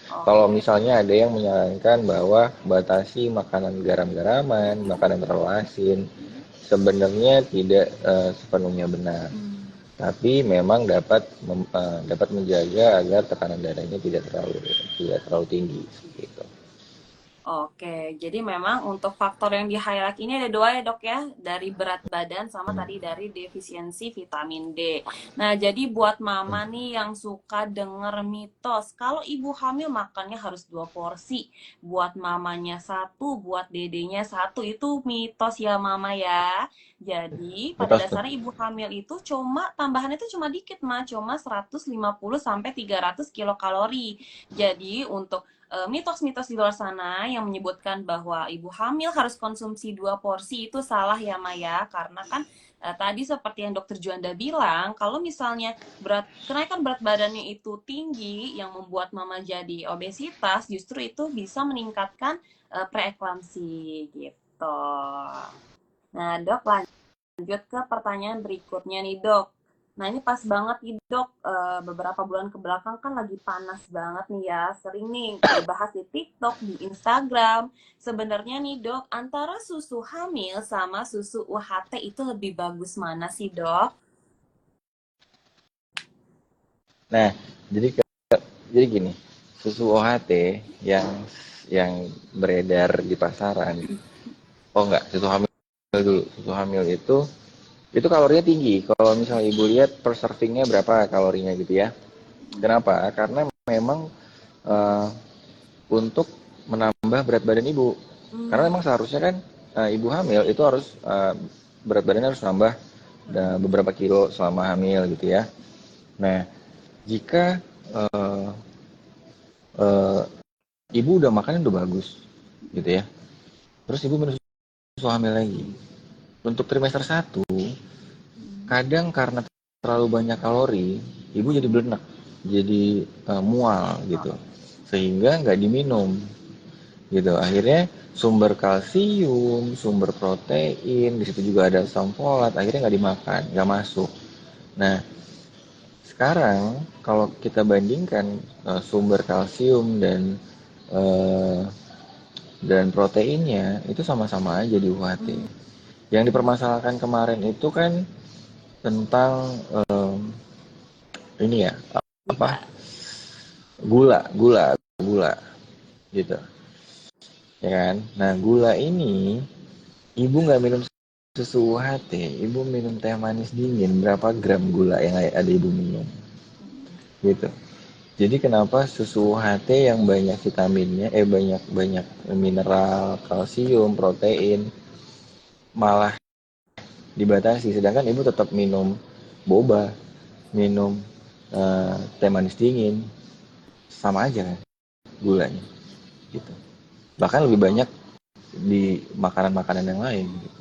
Kalau misalnya ada yang menyarankan bahwa batasi makanan garam-garaman, makanan terlalu asin, sebenarnya tidak sepenuhnya benar. Tapi memang dapat menjaga agar tekanan darahnya tidak terlalu tinggi gitu. Oke, jadi memang untuk faktor yang di-highlight ini ada dua ya dok ya, dari berat badan sama tadi dari defisiensi vitamin D. Nah, jadi buat mama nih yang suka denger mitos, kalau ibu hamil makannya harus 2 porsi, buat mamanya satu, buat dedenya satu, itu mitos ya mama ya. Jadi pada Mitos tuh. dasarnya ibu hamil itu tambahannya itu cuma dikit mah, cuma 150 sampai 300 kilokalori. Jadi untuk mitos-mitos di luar sana yang menyebutkan bahwa ibu hamil harus konsumsi 2 porsi itu salah ya Maya, karena kan tadi seperti yang dokter Juanda bilang, kalau misalnya kenaikan berat badannya itu tinggi yang membuat mama jadi obesitas, justru itu bisa meningkatkan preeklamsi gitu. Nah dok, lanjut ke pertanyaan berikutnya nih dok. Nah ini pas banget nih dok, beberapa bulan ke belakang kan lagi panas banget nih ya, sering nih dibahas di TikTok, di Instagram. Sebenarnya nih dok, antara susu hamil sama susu UHT itu lebih bagus mana sih dok? Nah, jadi gini, susu OHT yang beredar di pasaran. Oh enggak, susu hamil dulu. Susu hamil itu kalorinya tinggi. Kalau misalnya ibu lihat per servingnya berapa kalorinya gitu ya. Kenapa? Karena memang untuk menambah berat badan ibu. Karena memang seharusnya kan ibu hamil itu harus berat badannya harus nambah beberapa kilo selama hamil gitu ya. Nah, jika eh, ibu udah makannya udah bagus gitu ya, terus ibu minum susu hamil lagi. Untuk trimester satu, kadang karena terlalu banyak kalori, ibu jadi belenak, jadi mual gitu, sehingga nggak diminum gitu. Akhirnya sumber kalsium, sumber protein, di situ juga ada asam folat, akhirnya nggak dimakan, nggak masuk. Nah, sekarang kalau kita bandingkan sumber kalsium eh, dan proteinnya itu sama-sama aja di UHT. Yang dipermasalahkan kemarin itu kan tentang ini ya, apa, Gula. gula, gula, gula gitu, ya kan? Nah, gula ini ibu nggak minum susu UHT, ibu minum teh manis dingin, berapa gram gula yang ada ibu minum gitu. Jadi kenapa susu UHT yang banyak vitaminnya, banyak banyak mineral, kalsium, protein malah dibatasi, sedangkan ibu tetap minum boba, minum teh manis dingin, sama aja kan gulanya gitu. Bahkan lebih banyak di makanan-makanan yang lain gitu.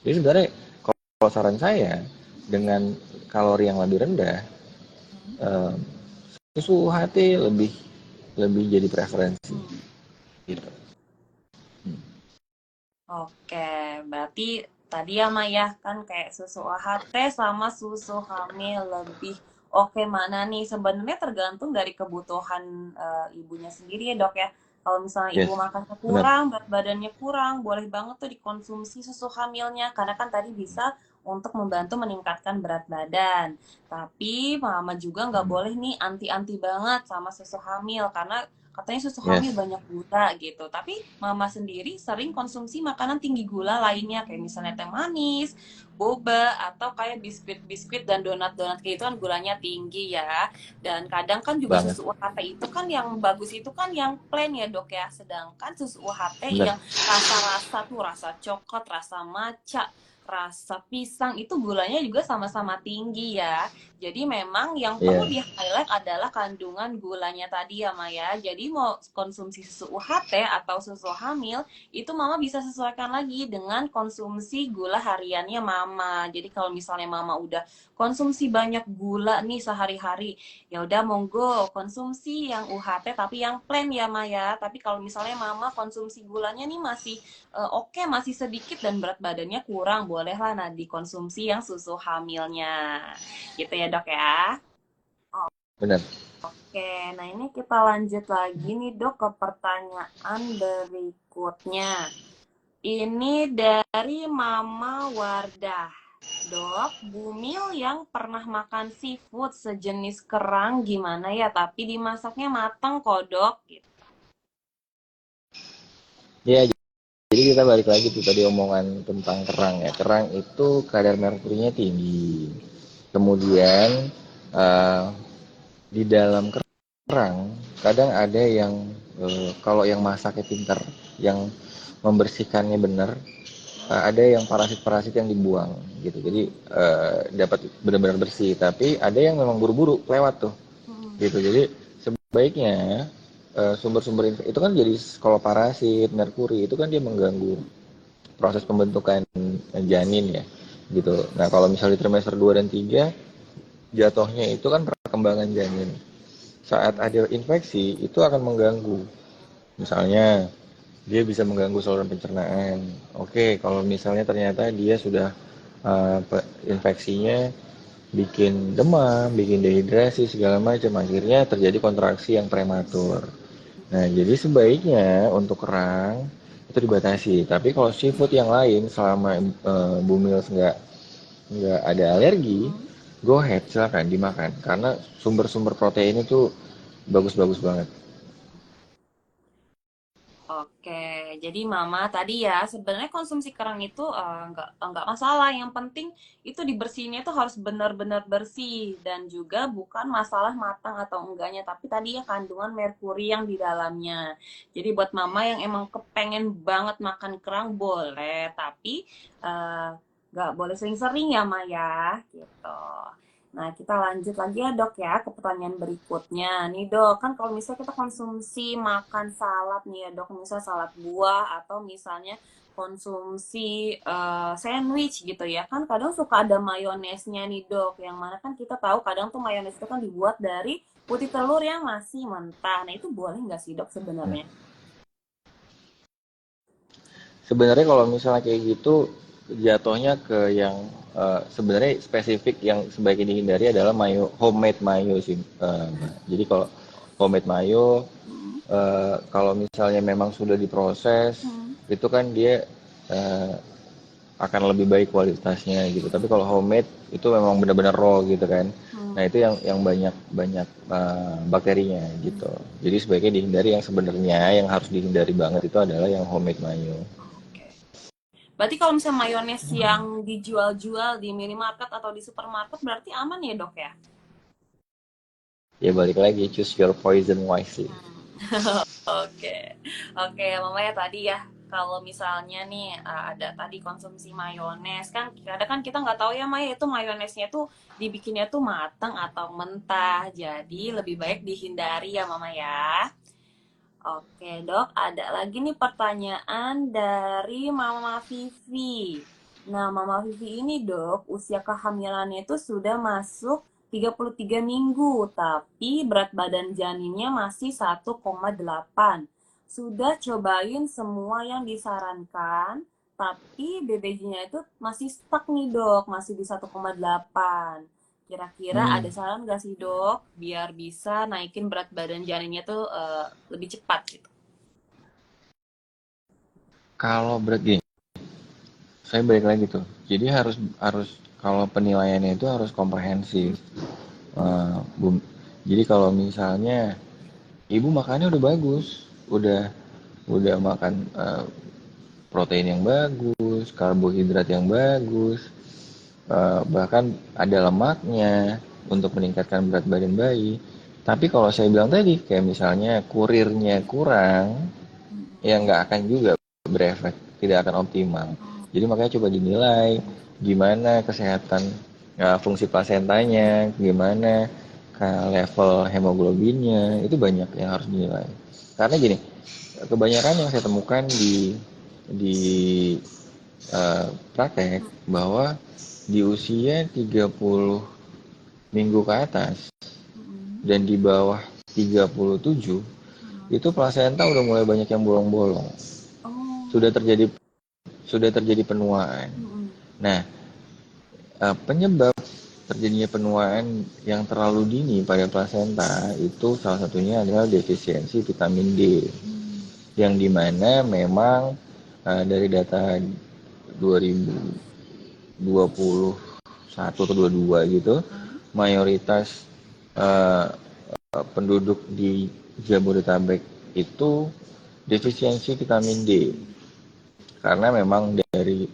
Jadi sebenarnya kalau saran saya, dengan kalori yang lebih rendah, eh, susu UHT lebih lebih jadi preferensi gitu. Oke, berarti tadi ya Maya kan kayak susu AHT sama susu hamil lebih oke mana nih? Sebenarnya tergantung dari kebutuhan ibunya sendiri ya dok ya. Kalau misalnya ibu Yes, makannya benar. kurang, berat badannya kurang, boleh banget tuh dikonsumsi susu hamilnya karena kan tadi bisa untuk membantu meningkatkan berat badan. Tapi mama juga nggak boleh nih anti-anti banget sama susu hamil karena katanya susu hamil Yes, banyak gula gitu. Tapi mama sendiri sering konsumsi makanan tinggi gula lainnya kayak misalnya teh manis, boba atau kayak biskuit-biskuit dan donat-donat kayak itu kan gulanya tinggi ya. Dan kadang kan juga banget. susu UHT itu kan yang bagus itu kan yang plain ya dok ya. Sedangkan susu UHT Benar. yang rasa-rasa tuh rasa coklat, rasa matcha, rasa pisang itu gulanya juga sama-sama tinggi ya. Jadi memang yang perlu Iya, di-highlight adalah kandungan gulanya tadi ya Maya. Jadi mau konsumsi susu UHT atau susu hamil, itu Mama bisa sesuaikan lagi dengan konsumsi gula hariannya Mama. Jadi kalau misalnya Mama udah konsumsi banyak gula nih sehari-hari, ya udah monggo konsumsi yang UHT tapi yang plain ya Maya. Tapi kalau misalnya Mama konsumsi gulanya nih masih oke, masih sedikit dan berat badannya kurang, bolehlah nah dikonsumsi yang susu hamilnya. Gitu ya dok ya. benar. Oke, nah ini kita lanjut lagi nih dok ke pertanyaan berikutnya. Ini dari Mama Wardah. Dok, Bumil yang pernah makan seafood sejenis kerang gimana ya? Tapi dimasaknya mateng kok dok. Gitu. Iya, jadi kita balik lagi tuh tadi omongan tentang kerang ya. Kerang itu kadar merkurinya tinggi. Kemudian eh, di dalam kerang kadang ada yang kalau yang masaknya pintar, yang membersihkannya benar, ada yang parasit-parasit yang dibuang gitu. Jadi dapat benar-benar bersih. Tapi ada yang memang buru-buru lewat tuh gitu. Jadi sebaiknya sumber-sumber itu kan, jadi kalau parasit, merkuri itu kan dia mengganggu proses pembentukan janin ya gitu. Nah, kalau misalnya di trimester 2 dan 3 jatuhnya itu kan perkembangan janin. Saat ada infeksi itu akan mengganggu. Misalnya dia bisa mengganggu saluran pencernaan. Oke, kalau misalnya ternyata dia sudah infeksinya bikin demam, bikin dehidrasi segala macam, akhirnya terjadi kontraksi yang prematur. Nah, jadi sebaiknya untuk kerang itu dibatasi. Tapi kalau seafood yang lain selama bumil nggak ada alergi, go ahead silakan dimakan karena sumber-sumber protein itu bagus-bagus banget. Oke, jadi Mama tadi ya sebenarnya konsumsi kerang itu nggak masalah. Yang penting itu dibersihinnya itu harus benar-benar bersih dan juga bukan masalah matang atau enggaknya, tapi tadi ya kandungan merkuri yang di dalamnya. Jadi buat Mama yang emang kepengen banget makan kerang boleh, tapi eh, nggak boleh sering-sering ya Maya gitu. Nah, kita lanjut lagi ya dok ya ke pertanyaan berikutnya. Nih dok, kan kalau misalnya kita konsumsi makan salad nih ya dok, misalnya salad buah atau misalnya konsumsi sandwich gitu ya, kan kadang suka ada mayonesnya nih dok, yang mana kan kita tahu kadang tuh mayones itu kan dibuat dari putih telur yang masih mentah. Nah, itu boleh nggak sih dok sebenarnya? Sebenarnya kalau misalnya kayak gitu jatuhnya ke yang sebenarnya spesifik yang sebaiknya dihindari adalah mayo homemade mayo sih, Mbak. Jadi kalau homemade mayo Hmm. kalau misalnya memang sudah diproses Hmm. itu kan dia eh, akan lebih baik kualitasnya gitu. Tapi kalau homemade itu memang benar-benar raw gitu kan. Hmm. Nah itu yang banyak banyak bakterinya gitu. Jadi sebaiknya dihindari yang sebenarnya yang harus dihindari banget itu adalah yang homemade mayo. Oke. Berarti kalau misalnya mayones yang dijual-jual di minimarket atau di supermarket berarti aman ya dok ya? Ya balik lagi choose your poison wisely. Oke, oke, Mama ya tadi ya. Kalau misalnya nih ada tadi konsumsi mayones kan, kadang kan kita nggak tahu ya Maya itu mayonesnya tuh dibikinnya tuh matang atau mentah. Jadi lebih baik dihindari ya Mama ya. Oke dok, ada lagi nih pertanyaan dari Mama Vivi. Nah, Mama Vivi ini dok, usia kehamilannya itu sudah masuk 33 minggu, tapi berat badan janinnya masih 1,8. Sudah cobain semua yang disarankan, tapi BBJ-nya itu masih stuck nih dok, masih di 1,8. Kira-kira ada Hmm, saran nggak sih dok, biar bisa naikin berat badan janinnya tuh lebih cepat gitu? kalau berat gini, saya balik lagi tuh. Jadi harus harus kalau penilaiannya itu harus komprehensif. Bum. Jadi kalau misalnya ibu makannya udah bagus, udah makan protein yang bagus, karbohidrat yang bagus, bahkan ada lemaknya untuk meningkatkan berat badan bayi. Tapi kalau saya bilang tadi, kayak misalnya kurirnya kurang, ya nggak akan juga berefek, tidak akan optimal. Jadi makanya coba dinilai gimana kesehatan fungsi plasentanya, gimana level hemoglobinnya, itu banyak yang harus dinilai. Karena gini, kebanyakan yang saya temukan di praktek bahwa di usia 30 minggu ke atas dan di bawah 37 itu plasenta udah mulai banyak yang bolong-bolong. Oh. Sudah terjadi sudah terjadi penuaan. Nah, penyebab terjadinya penuaan yang terlalu dini pada plasenta itu salah satunya adalah defisiensi vitamin D, yang dimana memang dari data 2021 atau 22 gitu, mayoritas eh, penduduk di Jabodetabek itu defisiensi vitamin D karena memang dari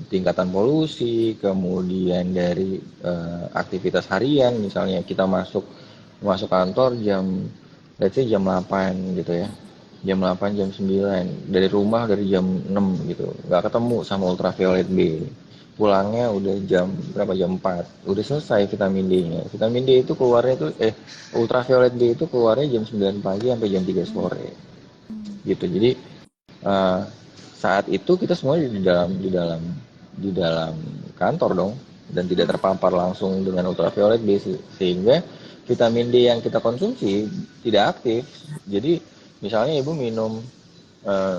tingkatan polusi, kemudian dari aktivitas harian, misalnya kita masuk masuk kantor jam let's say jam 8 gitu ya. Jam 8, jam 9. Dari rumah dari jam 6 gitu. Nggak ketemu sama ultraviolet B. Pulangnya udah jam berapa, jam 4. Udah selesai vitamin D-nya. Vitamin D itu keluarnya tuh ultraviolet B itu keluarnya jam 9 pagi sampai jam 3 sore. Gitu. Jadi eh, saat itu kita semua di dalam kantor dong dan tidak terpapar langsung dengan ultraviolet B sehingga vitamin D yang kita konsumsi tidak aktif. Jadi misalnya ibu minum eh,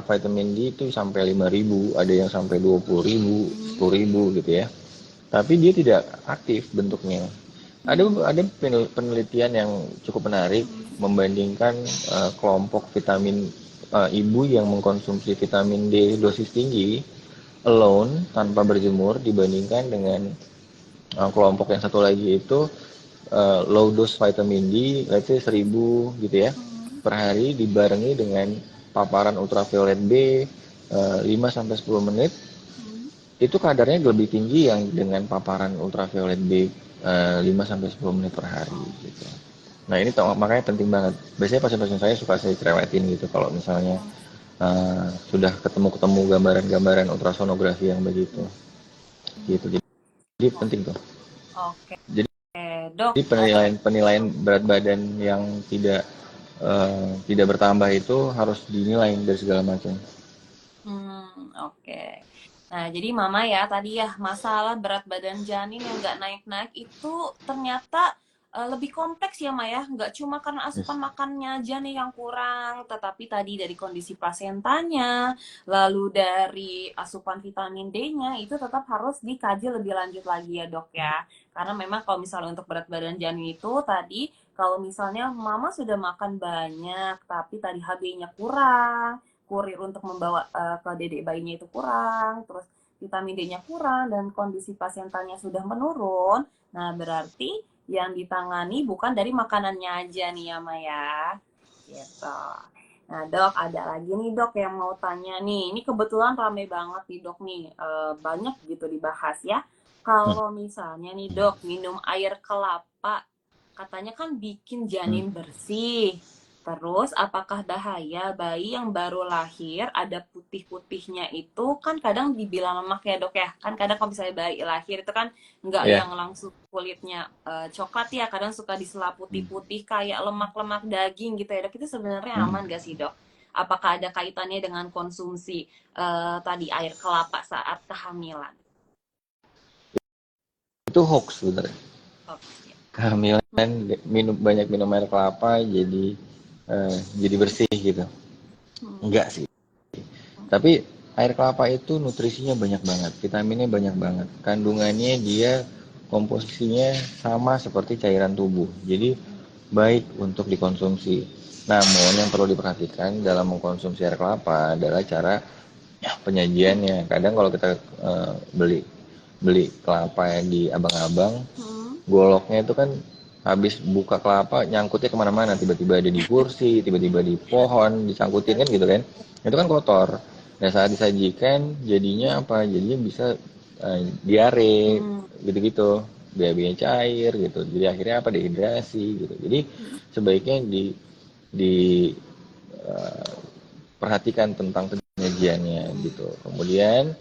vitamin D itu sampai 5.000, ada yang sampai 20.000, 10.000 gitu ya. Tapi dia tidak aktif bentuknya. Ada penelitian yang cukup menarik membandingkan kelompok vitamin ibu yang mengkonsumsi vitamin D dosis tinggi alone tanpa berjemur dibandingkan dengan kelompok yang satu lagi itu low dose vitamin D, let's say 1.000 gitu ya per hari dibarengi dengan paparan ultraviolet B 5-10 menit, Hmm. itu kadarnya lebih tinggi yang dengan paparan ultraviolet B 5-10 menit per hari gitu. Nah ini makanya penting banget. Biasanya pasien-pasien saya suka saya cerewetin gitu kalau misalnya sudah ketemu gambaran-gambaran ultrasonografi yang begitu gitu. Jadi penting tuh. Oke, Jadi dok. penilaian berat badan yang tidak bertambah itu harus dinilai dari segala macam. Oke. Nah, jadi mama ya tadi ya masalah berat badan janin yang nggak naik-naik itu ternyata lebih kompleks ya Maya. Nggak cuma karena Yes. asupan makannya janin yang kurang, tetapi tadi dari kondisi plasentanya, lalu dari asupan vitamin D-nya itu tetap harus dikaji lebih lanjut lagi ya dok ya. Karena memang kalau misalnya untuk berat badan janin itu tadi kalau misalnya mama sudah makan banyak, tapi tadi HB-nya kurang, kurir untuk membawa ke dedek bayinya itu kurang, terus vitamin D-nya kurang dan kondisi plasentalnya sudah menurun. Nah, berarti yang ditangani bukan dari makanannya aja nih ya Maya. Gitu. Nah, Dok, ada lagi nih Dok yang mau tanya nih. Ini kebetulan rame banget nih Dok nih. Banyak gitu dibahas ya. Hmm. Kalau misalnya nih Dok, minum air kelapa katanya kan bikin Hmm. janin bersih. Terus, apakah bahaya bayi yang baru lahir ada putih-putihnya itu kan kadang dibilang lemak ya dok ya. Kan kadang kalau misalnya bayi lahir itu kan nggak Ya. yang langsung kulitnya coklat ya. Kadang suka diselap putih-putih kayak lemak-lemak daging gitu ya dok. Itu sebenarnya Hmm. aman gak sih dok? Apakah ada kaitannya dengan konsumsi tadi air kelapa saat kehamilan? Itu hoax sebenarnya. Oh, ya. Kehamilan banyak minum air kelapa jadi bersih gitu. Hmm. Enggak sih. Tapi air kelapa itu nutrisinya banyak banget, vitaminnya banyak banget. Kandungannya dia komposisinya sama seperti cairan tubuh. Jadi baik untuk dikonsumsi. Namun yang perlu diperhatikan dalam mengkonsumsi air kelapa adalah cara penyajiannya. Kadang kalau kita beli beli kelapa di abang-abang, Hmm. goloknya itu kan habis buka kelapa nyangkutnya kemana-mana, tiba-tiba ada di kursi, tiba-tiba di pohon disangkutin kan gitu kan, itu kan kotor. Nah saat disajikan jadinya apa, jadinya bisa diare Hmm. gitu-gitu, BAB-nya cair gitu, jadi akhirnya apa, dehidrasi gitu. Jadi Hmm. sebaiknya di eh, perhatikan tentang penyajiannya gitu. Kemudian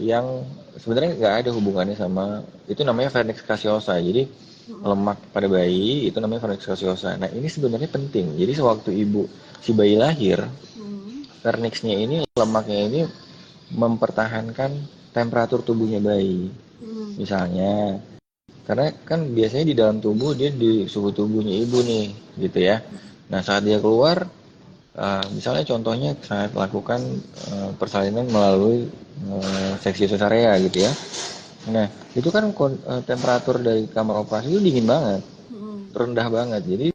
yang sebenarnya nggak ada hubungannya sama itu, namanya vernix caseosa. Jadi Hmm. lemak pada bayi itu namanya vernix caseosa. Nah ini sebenarnya penting. Jadi sewaktu si bayi lahir, Hmm. vernixnya ini, lemaknya ini mempertahankan temperatur tubuhnya bayi. Hmm. Misalnya, karena kan biasanya di dalam tubuh dia di suhu tubuhnya ibu nih, gitu ya. Nah saat dia keluar, misalnya contohnya saat lakukan persalinan melalui seksi sesarea gitu ya. Nah, itu kan temperatur dari kamar operasi itu dingin banget, Hmm. rendah banget. Jadi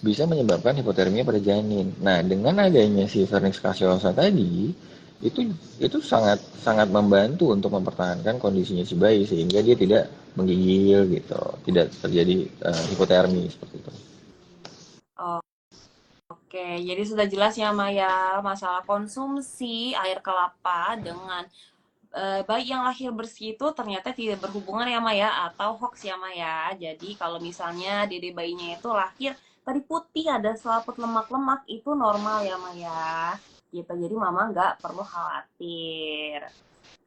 bisa menyebabkan hipotermia pada janin. Nah, dengan adanya si vernix caseosa tadi, itu itu sangat sangat membantu untuk mempertahankan kondisinya si bayi sehingga dia tidak menggigil gitu, tidak terjadi hipotermi seperti itu. Oke, jadi sudah jelas ya Maya masalah konsumsi air kelapa dengan bayi yang lahir bersih itu ternyata tidak berhubungan ya Maya atau hoax ya Maya. Jadi kalau misalnya dede bayinya itu lahir tadi putih ada selaput lemak-lemak itu normal ya Maya. Gitu. Jadi mama nggak perlu khawatir.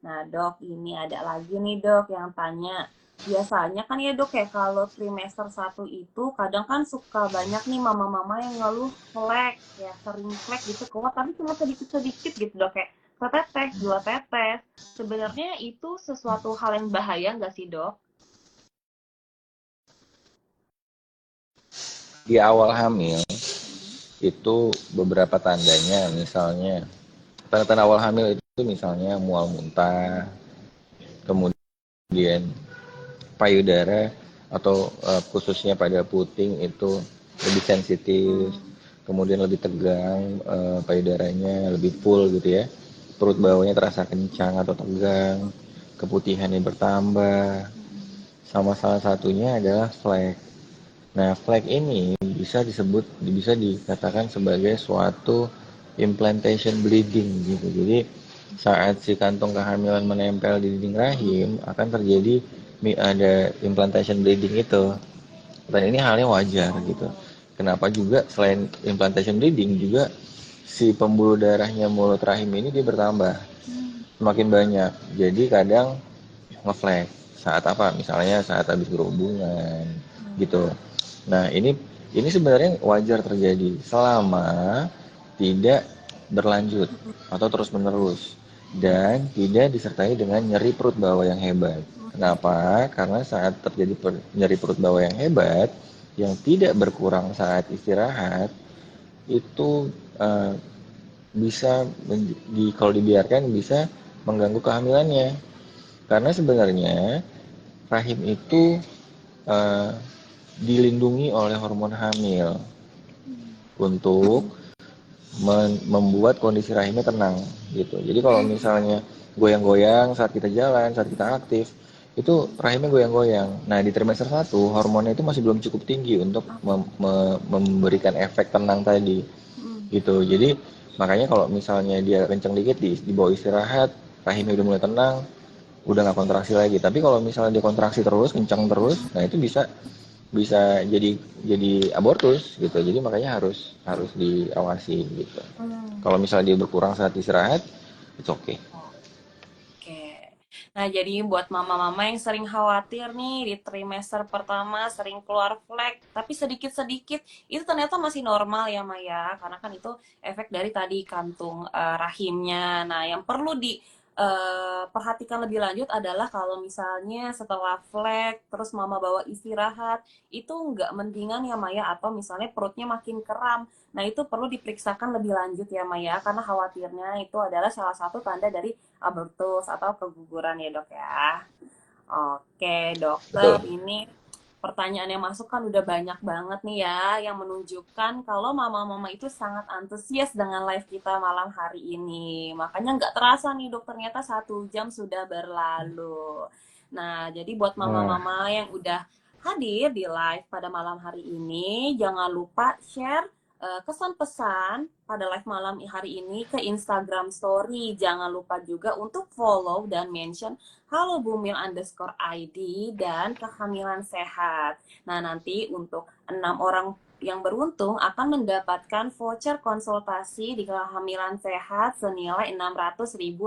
Nah, Dok, ini ada lagi nih, Dok, yang tanya. Biasanya kan ya, Dok, ya kalau trimester satu itu kadang kan suka banyak nih mama-mama yang ngeluh flek, ya sering flek gitu keluar, tapi cuma sedikit-sedikit gitu, Dok, kayak setetes, dua tetes. Sebenarnya itu sesuatu hal yang bahaya nggak sih, Dok? Di awal hamil Hmm. itu beberapa tandanya, misalnya tanda-tanda awal hamil itu misalnya mual muntah, kemudian payudara atau khususnya pada puting itu lebih sensitif, Hmm. kemudian lebih tegang, payudaranya lebih full gitu ya, perut bawahnya terasa kencang atau tegang, keputihannya bertambah, Hmm. sama salah satunya adalah flek. Nah, flek ini bisa dikatakan sebagai suatu implantation bleeding gitu. Jadi saat si kantong kehamilan menempel di dinding rahim akan terjadi ada implantation bleeding itu. Dan ini halnya wajar gitu. Oh. Kenapa juga selain implantation bleeding juga si pembuluh darahnya mulut rahim ini dia bertambah semakin banyak. Jadi kadang ngeflag saat apa? Misalnya saat habis berhubungan gitu. Nah, ini sebenarnya wajar terjadi selama tidak berlanjut atau terus-menerus dan tidak disertai dengan nyeri perut bawah yang hebat. Kenapa? Karena saat terjadi nyeri perut bawah yang hebat yang tidak berkurang saat istirahat itu bisa kalau dibiarkan bisa mengganggu kehamilannya. Karena sebenarnya rahim itu eh, dilindungi oleh hormon hamil untuk membuat kondisi rahimnya tenang gitu. Jadi kalau misalnya goyang-goyang saat kita jalan, saat kita aktif, itu rahimnya goyang-goyang. Nah, di trimester 1 hormonnya itu masih belum cukup tinggi untuk memberikan efek tenang tadi. Gitu. Jadi makanya kalau misalnya dia kenceng dikit di bawah istirahat, rahimnya udah mulai tenang, udah nggak kontraksi lagi. Tapi kalau misalnya dia kontraksi terus, kencang terus, nah itu bisa bisa jadi abortus gitu. Jadi makanya harus harus diawasi gitu. Kalau misalnya dia berkurang saat istirahat, it's okay. Oke. Nah, jadi buat mama-mama yang sering khawatir nih di trimester pertama sering keluar flek, tapi sedikit-sedikit itu ternyata masih normal ya Maya, karena kan itu efek dari tadi kantung rahimnya. Nah, yang perlu perhatikan lebih lanjut adalah kalau misalnya setelah flek terus mama bawa istirahat, itu nggak mendingan ya Maya atau misalnya perutnya makin kram. Nah, itu perlu diperiksakan lebih lanjut ya Maya, karena khawatirnya itu adalah salah satu tanda dari abortus atau keguguran ya dok ya. Oke dokter, Betul. ini pertanyaan yang masuk kan udah banyak banget nih ya yang menunjukkan kalau mama-mama itu sangat antusias dengan live kita malam hari ini. Makanya nggak terasa nih dok, ternyata 1 jam sudah berlalu. Nah, jadi buat Nah, mama-mama yang udah hadir di live pada malam hari ini, jangan lupa share kesan pesan pada live malam hari ini ke Instagram Story. Jangan lupa juga untuk follow dan mention Halo Bumil underscore ID dan kehamilan sehat. Nah, nanti untuk 6 orang yang beruntung akan mendapatkan voucher konsultasi di kehamilan sehat senilai Rp600.000.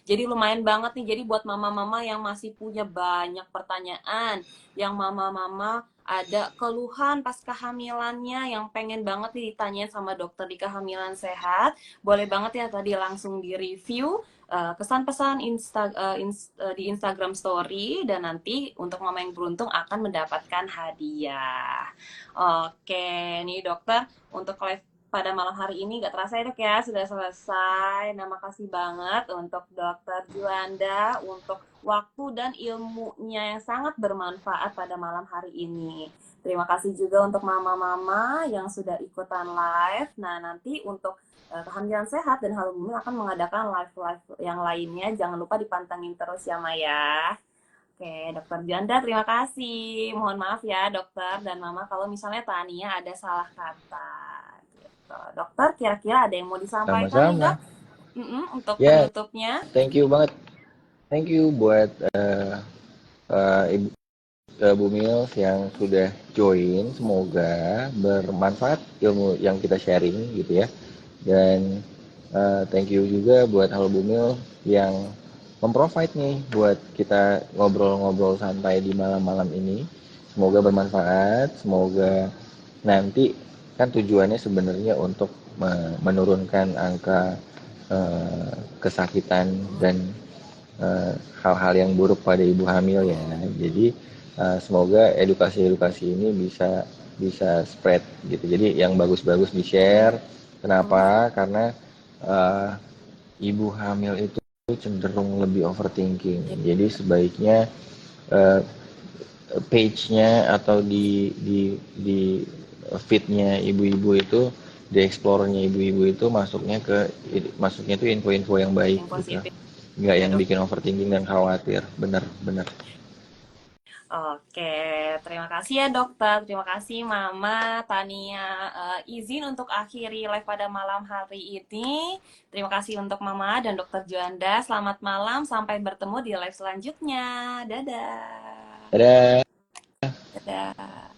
Jadi lumayan banget nih. Jadi buat mama-mama yang masih punya banyak pertanyaan, yang mama-mama ada keluhan pas kehamilannya yang pengen banget nih ditanyain sama dokter di kehamilan sehat, boleh banget ya tadi langsung di review kesan pesan di Instagram Story dan nanti untuk mama yang beruntung akan mendapatkan hadiah. Oke, nih dokter untuk live pada malam hari ini gak terasa ya dok ya sudah selesai. Nah makasih banget untuk dokter Juanda untuk waktu dan ilmunya yang sangat bermanfaat pada malam hari ini. Terima kasih juga untuk mama-mama yang sudah ikutan live. Nah nanti untuk kehamilan sehat dan Halo Bumi akan mengadakan live-live yang lainnya. Jangan lupa dipantengin terus ya Maya. Oke, Dokter Janda, terima kasih. Mohon maaf ya, Dokter dan Mama, kalau misalnya Tania ada salah kata. Gitu. Dokter, kira-kira ada yang mau disampaikan nih, Dok? sama-sama. Untuk Ya, penutupnya. thank you banget. Thank you buat Ibu Bumil yang sudah join. Semoga bermanfaat ilmu yang kita sharing gitu ya. Dan thank you juga buat Halo Bumil yang memprovide nih buat kita ngobrol-ngobrol santai di malam-malam ini. Semoga bermanfaat, semoga nanti kan tujuannya sebenarnya untuk menurunkan angka kesakitan dan hal-hal yang buruk pada ibu hamil ya. Jadi semoga edukasi-edukasi ini bisa bisa spread gitu. Jadi yang bagus-bagus di-share. Kenapa? Karena uh, ibu hamil itu cenderung lebih overthinking. Jadi sebaiknya uh, page-nya atau di feed-nya ibu-ibu itu di explore-nya ibu-ibu itu masuknya itu info-info yang baik Yang gitu. positif Nggak ya, yang Dok. bikin overthinking dan khawatir. Bener bener. Oke, terima kasih ya dokter, terima kasih Mama Tania. Izin untuk akhiri live pada malam hari ini. Terima kasih untuk Mama dan dokter Juanda. Selamat malam, sampai bertemu di live selanjutnya. Dadah. Dadah. Dadah.